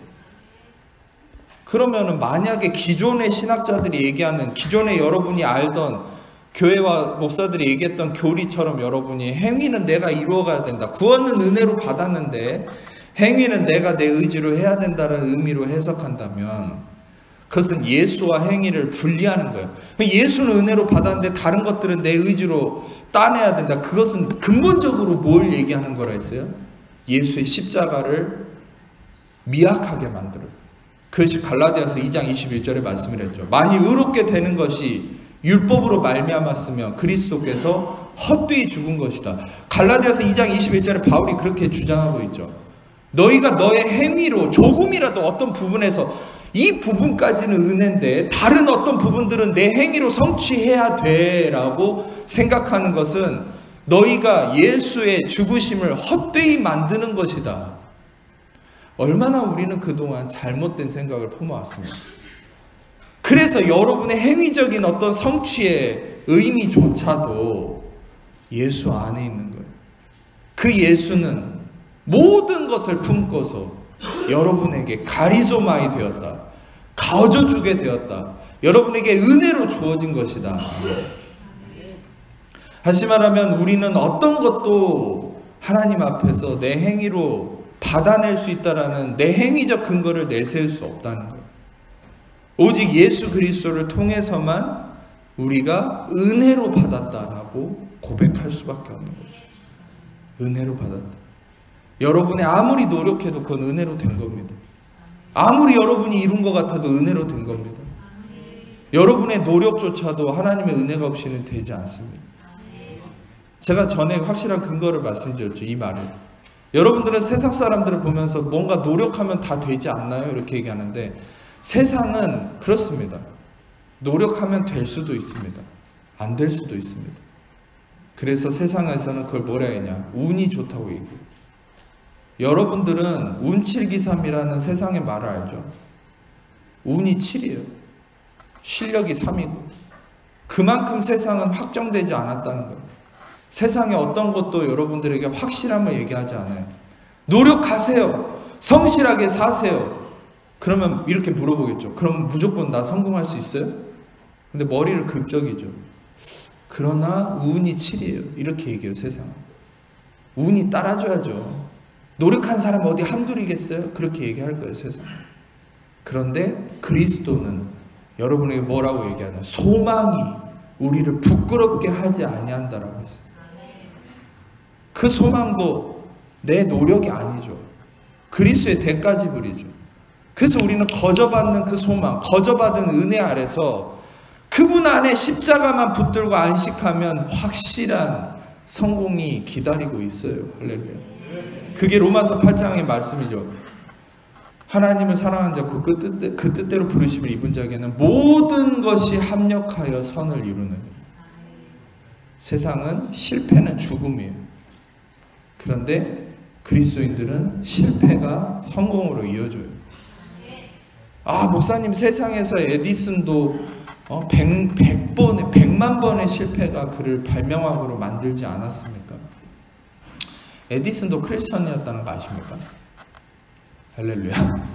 그러면은 만약에 기존의 신학자들이 얘기하는, 기존에 여러분이 알던 교회와 목사들이 얘기했던 교리처럼 여러분이 행위는 내가 이루어가야 된다, 구원은 은혜로 받았는데 행위는 내가 내 의지로 해야 된다는 의미로 해석한다면 그것은 예수와 행위를 분리하는 거예요. 예수는 은혜로 받았는데 다른 것들은 내 의지로 따내야 된다. 그것은 근본적으로 뭘 얘기하는 거라 했어요? 예수의 십자가를 미약하게 만들어요. 그것이 갈라디아서 2장 21절에 말씀을 했죠. 만일 의롭게 되는 것이 율법으로 말미암았으면 그리스도께서 헛되이 죽은 것이다. 갈라디아서 2장 21절에 바울이 그렇게 주장하고 있죠. 너희가 너의 행위로 조금이라도 어떤 부분에서, 이 부분까지는 은혜인데 다른 어떤 부분들은 내 행위로 성취해야 돼 라고 생각하는 것은 너희가 예수의 죽으심을 헛되이 만드는 것이다. 얼마나 우리는 그동안 잘못된 생각을 품어왔습니다. 그래서 여러분의 행위적인 어떤 성취의 의미조차도 예수 안에 있는 거예요. 그 예수는 모든 것을 품고서 여러분에게 가리소마이 되었다. 거저주게 되었다. 여러분에게 은혜로 주어진 것이다. 다시 말하면 우리는 어떤 것도 하나님 앞에서 내 행위로 받아낼 수 있다라는 내 행위적 근거를 내세울 수 없다는 거예요. 오직 예수 그리스도를 통해서만 우리가 은혜로 받았다라고 고백할 수밖에 없는 거죠. 은혜로 받았다. 여러분이 아무리 노력해도 그건 은혜로 된 겁니다. 아무리 여러분이 이룬 것 같아도 은혜로 된 겁니다. 여러분의 노력조차도 하나님의 은혜가 없이는 되지 않습니다. 제가 전에 확실한 근거를 말씀드렸죠. 이 말을. 여러분들은 세상 사람들을 보면서 뭔가 노력하면 다 되지 않나요? 이렇게 얘기하는데 세상은 그렇습니다. 노력하면 될 수도 있습니다. 안 될 수도 있습니다. 그래서 세상에서는 그걸 뭐라 했냐? 운이 좋다고 얘기해요. 여러분들은 운칠기삼이라는 세상의 말을 알죠? 운이 7이에요. 실력이 3이고 그만큼 세상은 확정되지 않았다는 거예요. 세상에 어떤 것도 여러분들에게 확실함을 얘기하지 않아요. 노력하세요. 성실하게 사세요. 그러면 이렇게 물어보겠죠. 그럼 무조건 나 성공할 수 있어요? 근데 머리를 긁적이죠. 그러나 운이 7이에요. 이렇게 얘기해요. 세상은. 운이 따라줘야죠. 노력한 사람 어디 한둘이겠어요? 그렇게 얘기할 거예요. 세상은. 그런데 그리스도는 여러분에게 뭐라고 얘기하냐? 소망이 우리를 부끄럽게 하지 아니한다라고 했어요. 그 소망도 내 노력이 아니죠. 그리스도의 대가 지불이죠. 그래서 우리는 거저받는 그 소망, 거저받은 은혜 아래서 그분 안에 십자가만 붙들고 안식하면 확실한 성공이 기다리고 있어요. 할렐루야. 그게 로마서 8장의 말씀이죠. 하나님을 사랑한 자 그 뜻대로 부르심을 입은 자에게는 모든 것이 합력하여 선을 이루느니라. 세상은 실패는 죽음이에요. 그런데 그리스도인들은 실패가 성공으로 이어져요. 아, 목사님, 세상에서 에디슨도 100만 번의 실패가 그를 발명왕으로 만들지 않았습니까? 에디슨도 크리스천이었다는 거 아십니까? 할렐루야.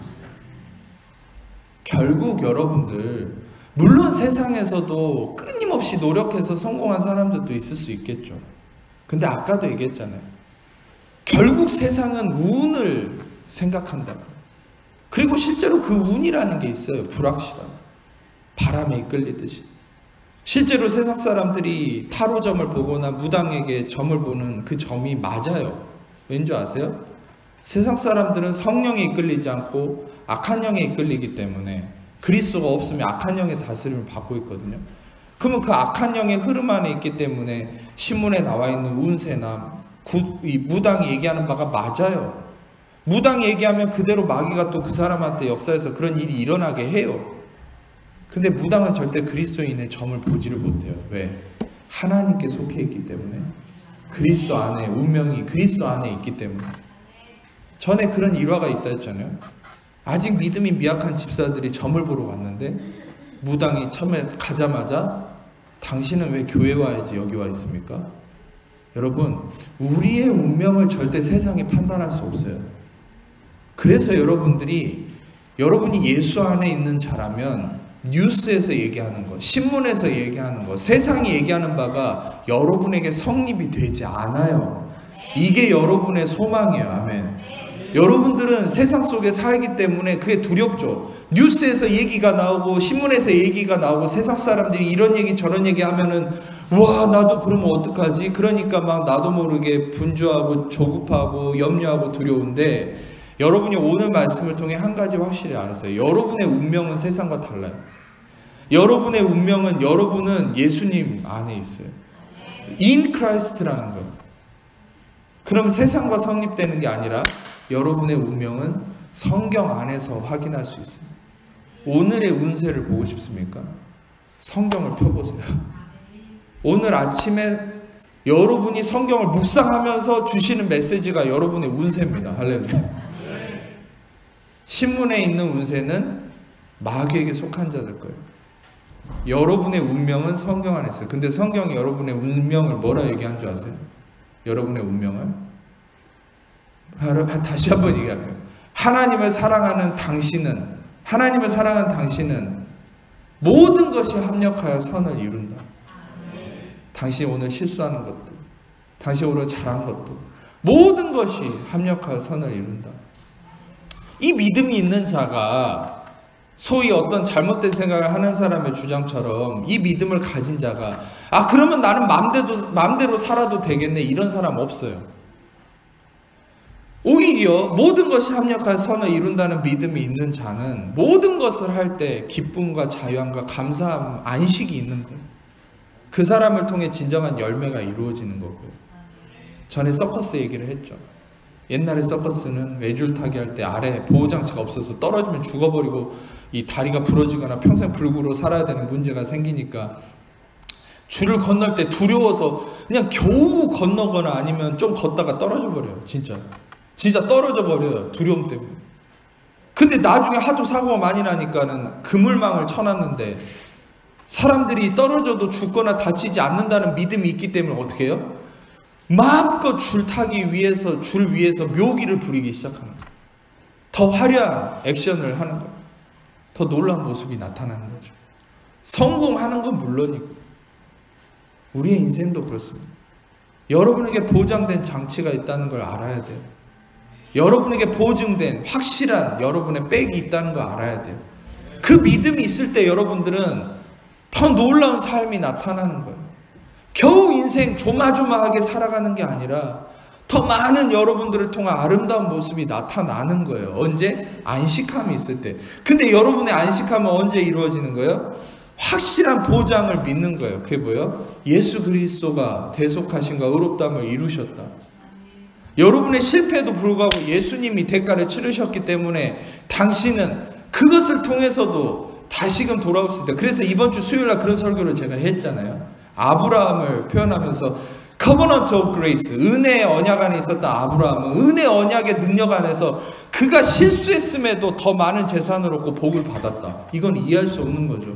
결국 여러분들, 물론 세상에서도 끊임없이 노력해서 성공한 사람들도 있을 수 있겠죠. 근데 아까도 얘기했잖아요. 결국 세상은 운을 생각한다. 그리고 실제로 그 운이라는 게 있어요. 불확실한. 바람에 이끌리듯이. 실제로 세상 사람들이 타로점을 보거나 무당에게 점을 보는 그 점이 맞아요. 왠지 아세요? 세상 사람들은 성령에 이끌리지 않고 악한 영에 이끌리기 때문에 그리스도가 없으면 악한 영의 다스림을 받고 있거든요. 그러면 그 악한 영의 흐름 안에 있기 때문에 신문에 나와 있는 운세나 이 무당이 얘기하는 바가 맞아요. 무당이 얘기하면 그대로 마귀가 또 그 사람한테 역사에서 그런 일이 일어나게 해요. 근데 무당은 절대 그리스도인의 점을 보지를 못해요. 왜? 하나님께 속해 있기 때문에. 그리스도 안에, 운명이 그리스도 안에 있기 때문에. 전에 그런 일화가 있다 했잖아요. 아직 믿음이 미약한 집사들이 점을 보러 갔는데 무당이 처음에 가자마자 당신은 왜 교회 와야지 여기 와 있습니까? 여러분, 우리의 운명을 절대 세상이 판단할 수 없어요. 그래서 여러분이 예수 안에 있는 자라면 뉴스에서 얘기하는 것, 신문에서 얘기하는 것, 세상이 얘기하는 바가 여러분에게 성립이 되지 않아요. 이게 여러분의 소망이에요. 아멘. 여러분들은 세상 속에 살기 때문에 그게 두렵죠. 뉴스에서 얘기가 나오고 신문에서 얘기가 나오고 세상 사람들이 이런 얘기 저런 얘기 하면은 와, 나도 그러면 어떡하지? 그러니까 막 나도 모르게 분주하고 조급하고 염려하고 두려운데, 여러분이 오늘 말씀을 통해 한 가지 확실히 알았어요. 여러분의 운명은 세상과 달라요. 여러분의 운명은 여러분은 예수님 안에 있어요. In Christ라는 거예요. 그럼 세상과 성립되는 게 아니라 여러분의 운명은 성경 안에서 확인할 수 있어요. 오늘의 운세를 보고 싶습니까? 성경을 펴보세요. 오늘 아침에 여러분이 성경을 묵상하면서 주시는 메시지가 여러분의 운세입니다. 할렐루야. 신문에 있는 운세는 마귀에게 속한 자들 거예요. 여러분의 운명은 성경 안에 있어요. 근데 성경이 여러분의 운명을 뭐라 얘기한 줄 아세요? 여러분의 운명을? 다시 한번 얘기할게요. 하나님을 사랑하는 당신은 모든 것이 합력하여 선을 이룬다. 당신 오늘 실수하는 것도, 당신 오늘 잘한 것도, 모든 것이 합력하여 선을 이룬다. 이 믿음이 있는 자가, 소위 어떤 잘못된 생각을 하는 사람의 주장처럼 이 믿음을 가진 자가, 그러면 나는 마음대로 살아도 되겠네, 이런 사람 없어요. 오히려 모든 것이 합력하여 선을 이룬다는 믿음이 있는 자는 모든 것을 할 때 기쁨과 자유함과 감사함, 안식이 있는 거예요. 그 사람을 통해 진정한 열매가 이루어지는 거고요. 전에 서커스 얘기를 했죠. 옛날에 서커스는 외줄타기 할 때 아래 보호장치가 없어서 떨어지면 죽어버리고 이 다리가 부러지거나 평생 불구로 살아야 되는 문제가 생기니까 줄을 건널 때 두려워서 그냥 겨우 건너거나 아니면 좀 걷다가 떨어져 버려요. 진짜 떨어져 버려요. 두려움 때문에. 근데 나중에 하도 사고가 많이 나니까는 그물망을 쳐놨는데 사람들이 떨어져도 죽거나 다치지 않는다는 믿음이 있기 때문에 어떻게 해요? 마음껏 줄 위에서 묘기를 부리기 시작하는 거예요. 더 화려한 액션을 하는 거예요. 더 놀라운 모습이 나타나는 거죠. 성공하는 건 물론이고 우리의 인생도 그렇습니다. 여러분에게 보장된 장치가 있다는 걸 알아야 돼요. 여러분에게 보증된 확실한 여러분의 백이 있다는 걸 알아야 돼요. 그 믿음이 있을 때 여러분들은 더 놀라운 삶이 나타나는 거예요. 겨우 인생 조마조마하게 살아가는 게 아니라 더 많은 여러분들을 통한 아름다운 모습이 나타나는 거예요. 언제? 안식함이 있을 때. 근데 여러분의 안식함은 언제 이루어지는 거예요? 확실한 보장을 믿는 거예요. 그게 뭐예요? 예수 그리스도가 대속하심과 의롭다함을 이루셨다. 여러분의 실패에도 불구하고 예수님이 대가를 치르셨기 때문에 당신은 그것을 통해서도 다시금 돌아올 수 있다. 그래서 이번 주 수요일날 그런 설교를 제가 했잖아요. 아브라함을 표현하면서 Covenant of Grace, 은혜의 언약 안에 있었던 아브라함은 은혜의 언약의 능력 안에서 그가 실수했음에도 더 많은 재산을 얻고 복을 받았다. 이건 이해할 수 없는 거죠.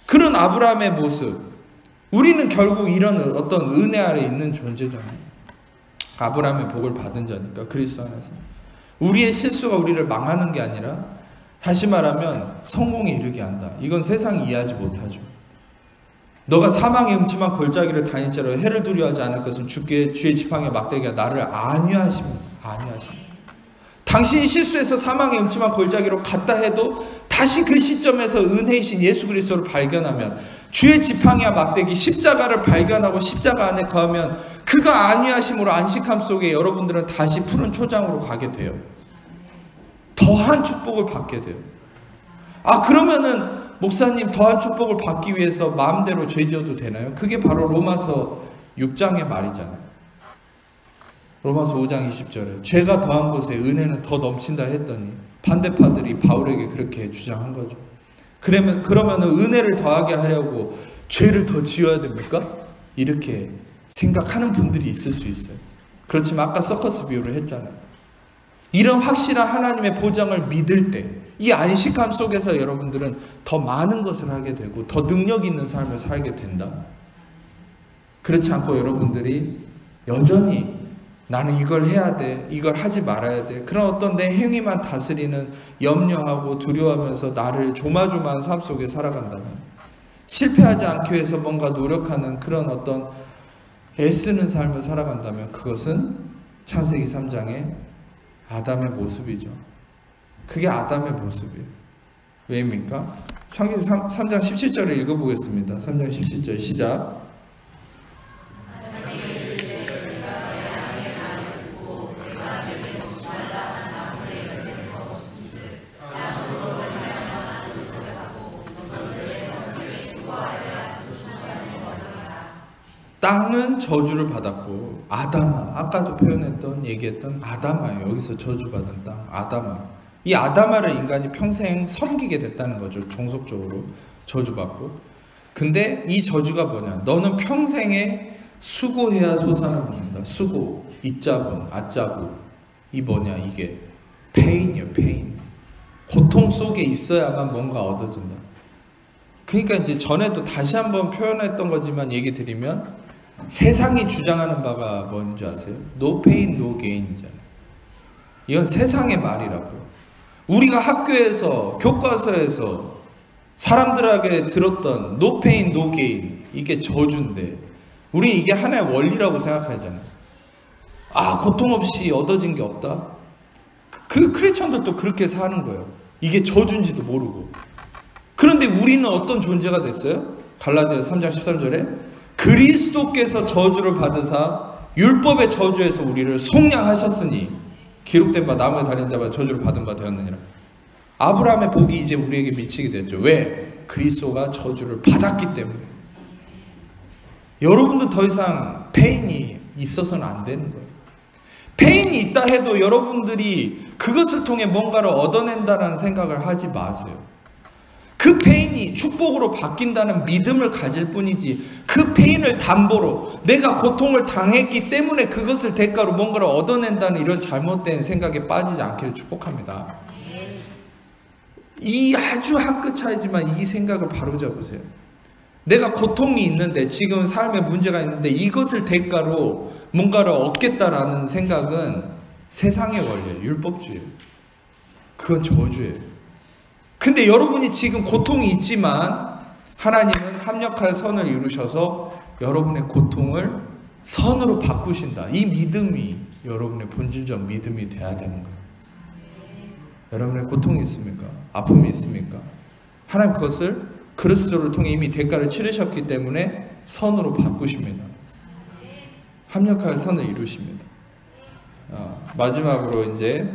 그런 아브라함의 모습, 우리는 결국 이런 어떤 은혜 아래 있는 존재잖아요. 아브라함의 복을 받은 자니까 그리스도 안에서. 우리의 실수가 우리를 망하는 게 아니라 다시 말하면 성공에 이르게 한다. 이건 세상이 이해하지 못하죠. 너가 사망의 음침한 골짜기를 다닐지라도 해를 두려워하지 않을 것은 주의 지팡이와 막대기가 나를 안위하십니다. 당신이 실수해서 사망의 음침한 골짜기로 갔다 해도 다시 그 시점에서 은혜이신 예수 그리스도를 발견하면, 주의 지팡이와 막대기 십자가를 발견하고 십자가 안에 거하면 그가 안위하심으로 안식함 속에 여러분들은 다시 푸른 초장으로 가게 돼요. 더한 축복을 받게 돼요. 그러면은 목사님, 더한 축복을 받기 위해서 마음대로 죄 지어도 되나요? 그게 바로 로마서 6장의 말이잖아요. 로마서 5장 20절에 죄가 더한 곳에 은혜는 더 넘친다 했더니 반대파들이 바울에게 그렇게 주장한 거죠. 그러면 은혜를 더하게 하려고 죄를 더 지어야 됩니까? 이렇게 생각하는 분들이 있을 수 있어요. 그렇지만 아까 서커스 비유를 했잖아요. 이런 확실한 하나님의 보장을 믿을 때, 이 안식함 속에서 여러분들은 더 많은 것을 하게 되고 더 능력 있는 삶을 살게 된다. 그렇지 않고 여러분들이 여전히 나는 이걸 해야 돼, 이걸 하지 말아야 돼, 그런 어떤 내 행위만 다스리는, 염려하고 두려워하면서 나를 조마조마한 삶 속에 살아간다면, 실패하지 않기 위해서 뭔가 노력하는 그런 어떤 애쓰는 삶을 살아간다면, 그것은 창세기 3장의 아담의 모습이죠. 그게 아담의 모습이에요. 왜입니까? 창세기 3장 17절을 읽어보겠습니다. 3장 17절 시작. 땅은 저주를 받았고, 아담아, 아까도 얘기했던 아담아예요. 여기서 저주받은 땅, 아담아. 이 아담아를 인간이 평생 섬기게 됐다는 거죠. 종속적으로 저주받고. 근데 이 저주가 뭐냐? 너는 평생에 수고해야 소산을 받는다. 수고, 이자분, 아자부. 이 뭐냐? 이게 페인이에요, 페인. 고통 속에 있어야만 뭔가 얻어진다. 그러니까 이제 전에도 다시 한번 표현했던 거지만 얘기 드리면, 세상이 주장하는 바가 뭔지 아세요? No pain, no gain이잖아요. 이건 세상의 말이라고요. 우리가 학교에서, 교과서에서 사람들에게 들었던 No pain, no gain, 이게 저주인데 우리 이게 하나의 원리라고 생각하잖아요. 아, 고통 없이 얻어진 게 없다? 그 크리스천들도 그렇게 사는 거예요. 이게 저주인지도 모르고. 그런데 우리는 어떤 존재가 됐어요? 갈라디아서 3장 13절에 그리스도께서 저주를 받으사 율법의 저주에서 우리를 속량하셨으니 기록된 바 나무에 달린 자마다 저주를 받은 바 되었느니라. 아브라함의 복이 이제 우리에게 미치게 됐죠. 왜? 그리스도가 저주를 받았기 때문에. 여러분도 더 이상 페인이 있어서는 안 되는 거예요. 페인이 있다 해도 여러분들이 그것을 통해 뭔가를 얻어낸다는 생각을 하지 마세요. 그 페인이 축복으로 바뀐다는 믿음을 가질 뿐이지, 그 페인을 담보로 내가 고통을 당했기 때문에 그것을 대가로 뭔가를 얻어낸다는 이런 잘못된 생각에 빠지지 않기를 축복합니다. 이 아주 한 끗 차이지만 이 생각을 바로잡으세요. 내가 고통이 있는데, 지금 삶에 문제가 있는데 이것을 대가로 뭔가를 얻겠다라는 생각은 세상의 원리예요. 율법주의예요. 그건 저주예요. 근데 여러분이 지금 고통이 있지만 하나님은 합력할 선을 이루셔서 여러분의 고통을 선으로 바꾸신다. 이 믿음이 여러분의 본질적 믿음이 돼야 되는 거예요. 여러분의 고통이 있습니까? 아픔이 있습니까? 하나님 그것을 그리스도를 통해 이미 대가를 치르셨기 때문에 선으로 바꾸십니다. 합력할 선을 이루십니다. 마지막으로 이제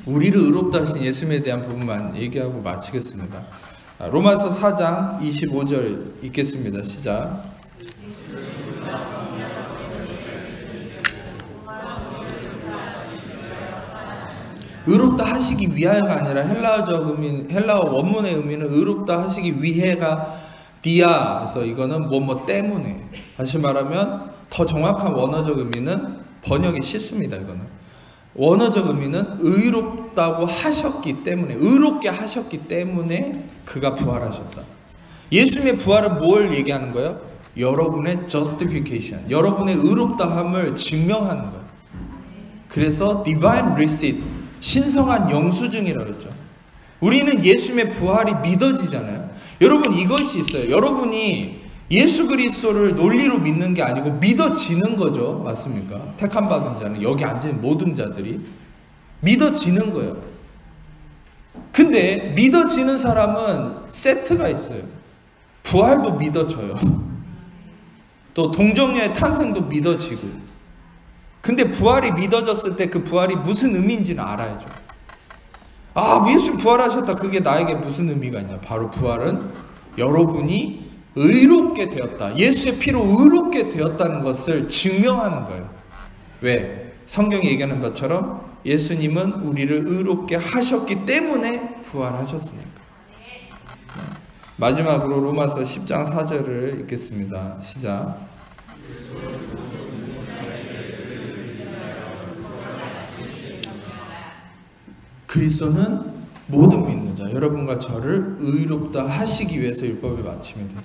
우리를 의롭다 하신 예수님에 대한 부분만 얘기하고 마치겠습니다. 로마서 4장 25절 읽겠습니다. 시작. 의롭다 하시기 위하여가 아니라 헬라어 원문의 의미는 의롭다 하시기 위해가 디아, 그래서 이거는 뭐뭐 때문에. 다시 말하면 더 정확한 원어적 의미는 번역이 실수입니다. 이거는 원어적 의미는 의롭다고 하셨기 때문에, 의롭게 하셨기 때문에 그가 부활하셨다. 예수님의 부활은 뭘 얘기하는 거예요? 여러분의 justification, 여러분의 의롭다함을 증명하는 거예요. 그래서 divine receipt, 신성한 영수증이라고 했죠. 우리는 예수님의 부활이 믿어지잖아요. 여러분 이것이 있어요. 여러분이 예수 그리스도를 논리로 믿는 게 아니고 믿어지는 거죠. 맞습니까? 택함 받은 자는, 여기 앉은 모든 자들이 믿어지는 거예요. 근데 믿어지는 사람은 세트가 있어요. 부활도 믿어져요. 또 동정녀의 탄생도 믿어지고. 근데 부활이 믿어졌을 때 그 부활이 무슨 의미인지는 알아야죠. 아, 예수 부활하셨다. 그게 나에게 무슨 의미가 있냐? 바로 부활은 여러분이 의롭게 되었다. 예수의 피로 의롭게 되었다는 것을 증명하는 거예요. 왜? 성경이 얘기하는 것처럼 예수님은 우리를 의롭게 하셨기 때문에 부활하셨으니까. 마지막으로 로마서 10장 4절을 읽겠습니다. 시작. 그리스도는 모든 믿는 자, 여러분과 저를 의롭다 하시기 위해서 율법을 마치면 되죠.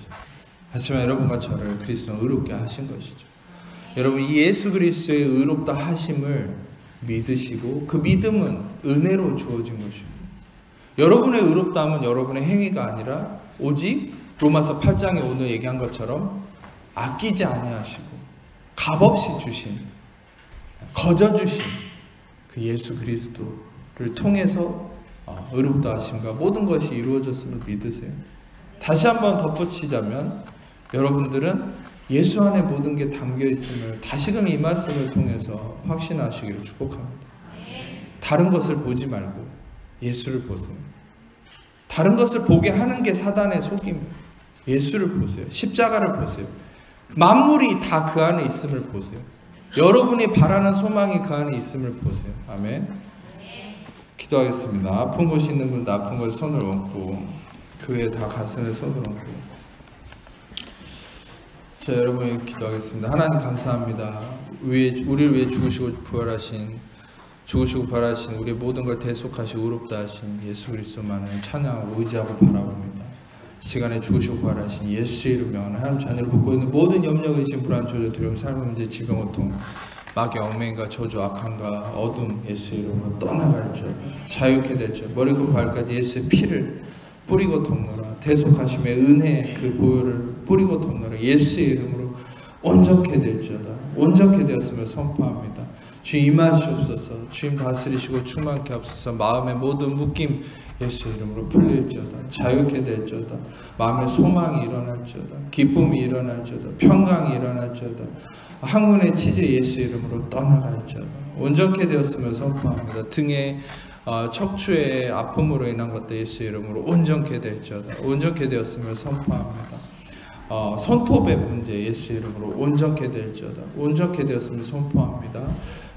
하지만 여러분과 저를 그리스도는 의롭게 하신 것이죠. 여러분 이 예수 그리스도의 의롭다 하심을 믿으시고 그 믿음은 은혜로 주어진 것입니다. 여러분의 의롭다함은 여러분의 행위가 아니라 오직 로마서 8장에 오늘 얘기한 것처럼 아끼지 아니하시고 값없이 주신, 거저 주신 그 예수 그리스도를 통해서 의롭다 하심과 모든 것이 이루어졌음을 믿으세요. 다시 한번 덧붙이자면 여러분들은 예수 안에 모든 게 담겨 있음을 다시금 이 말씀을 통해서 확신하시기를 축복합니다. 다른 것을 보지 말고 예수를 보세요. 다른 것을 보게 하는 게 사단의 속임이에요. 예수를 보세요. 십자가를 보세요. 만물이 다 그 안에 있음을 보세요. 여러분이 바라는 소망이 그 안에 있음을 보세요. 아멘. 기도하겠습니다. 아픈 곳이 있는 분도 아픈 곳에 손을 얹고 그 외에 다 가슴에 손을 얹고 자, 여러분이 기도하겠습니다. 하나님 감사합니다. 우리를 위해 죽으시고 부활하신 우리의 모든 걸 대속하시고 의롭다 하신 예수 그리스도만을 찬양하고 의지하고 바라봅니다. 시간에 죽으시고 부활하신 예수의 이름 명하는 하나님 자녀를 붙고 있는 모든 염려, 의심, 불안, 조절, 두려움, 삶의 문제, 질병, 고통, 마귀, 얽매임과 저주, 악함과 어둠 예수의 이름으로 떠나갈지어다. 자유케 될지어다. 머리끝 발까지 예수의 피를 뿌리고 덮노라. 대속하심의 은혜 그 보혈을 뿌리고 덮노라. 예수의 이름으로 온전케 될지어다. 온전케 되었으며 선포합니다. 주님 임하시옵소서. 주님 다스리시고 충만케 하옵소서. 마음의 모든 묶임 예수의 이름으로 풀릴지어다. 자유케 될지어다. 마음의 소망이 일어날지어다. 기쁨이 일어날지어다. 평강이 일어날지어다. 항문의 치즈 예수의 이름으로 떠나갈지어다. 온전케 되었으며 선포합니다. 등에 척추의 아픔으로 인한 것들 예수의 이름으로 온전케 될지어다. 온전케 되었으며 선포합니다. 손톱의 문제 예수의 이름으로 온전케 될지어다. 온전케 되었으면 선포합니다.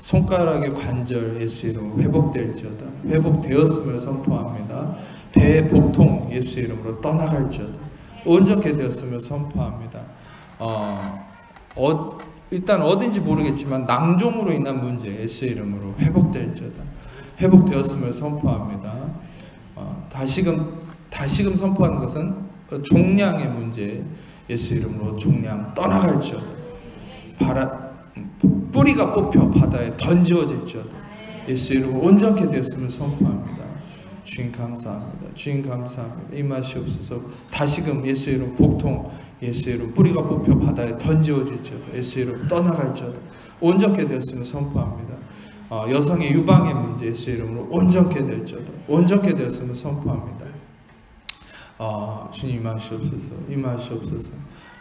손가락의 관절 예수의 이름으로 회복될지어다. 회복되었음을 선포합니다. 배의 복통 예수의 이름으로 떠나갈지어다. 온전케 되었음을 선포합니다. 일단 어딘지 모르겠지만 낭종으로 인한 문제 예수의 이름으로 회복될지어다. 회복되었음을 선포합니다. 다시금 선포하는 것은 종양의 문제 예수의 이름으로 종양 떠나갈지어다. 뿌리가 뽑혀 바다에 던지어질지어다. 예수의 이름으로 온전케 되었음을 선포합니다. 주님 감사합니다. 주님 감사합니다. 임하시옵소서. 다시금 예수의 이름 복통 예수의 이름 뿌리가 뽑혀 바다에 던지어질지어다. 예수의 이름 떠나갈지어다. 온전케 되었음을 선포합니다. 여성의 유방의 문제 예수의 이름으로 온전케 될지어다. 온전케 되었음을 선포합니다. 주님 임하시옵소서. 임하시옵소서.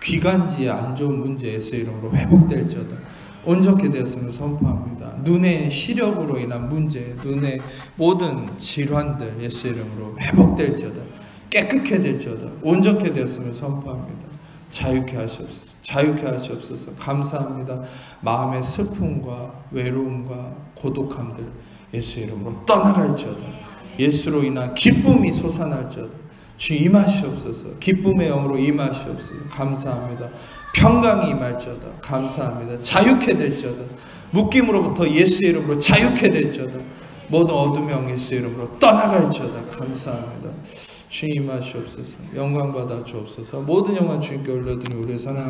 귀간지의 안 좋은 문제 예수의 이름으로 회복될지어다. 온전케 되었음을 선포합니다. 눈의 시력으로 인한 문제, 눈의 모든 질환들 예수의 이름으로 회복될지어다. 깨끗게 될지어다. 온전케 되었음을 선포합니다. 자유케 하시옵소서. 자유케 하시옵소서. 감사합니다. 마음의 슬픔과 외로움과 고독함들 예수의 이름으로 떠나갈지어다. 예수로 인한 기쁨이 솟아날지어다. 주 임하시옵소서. 기쁨의 영으로 임하시옵소서. 감사합니다. 평강이 임할지어다. 감사합니다. 자유케 될지어다. 묶임으로부터 예수의 이름으로 자유케 될지어다. 모든 어둠의 영 예수의 이름으로 떠나갈지어다. 감사합니다. 주님 임하시옵소서. 영광 받아 주옵소서. 모든 영광 주님께 올려드리니 우리의 사랑하는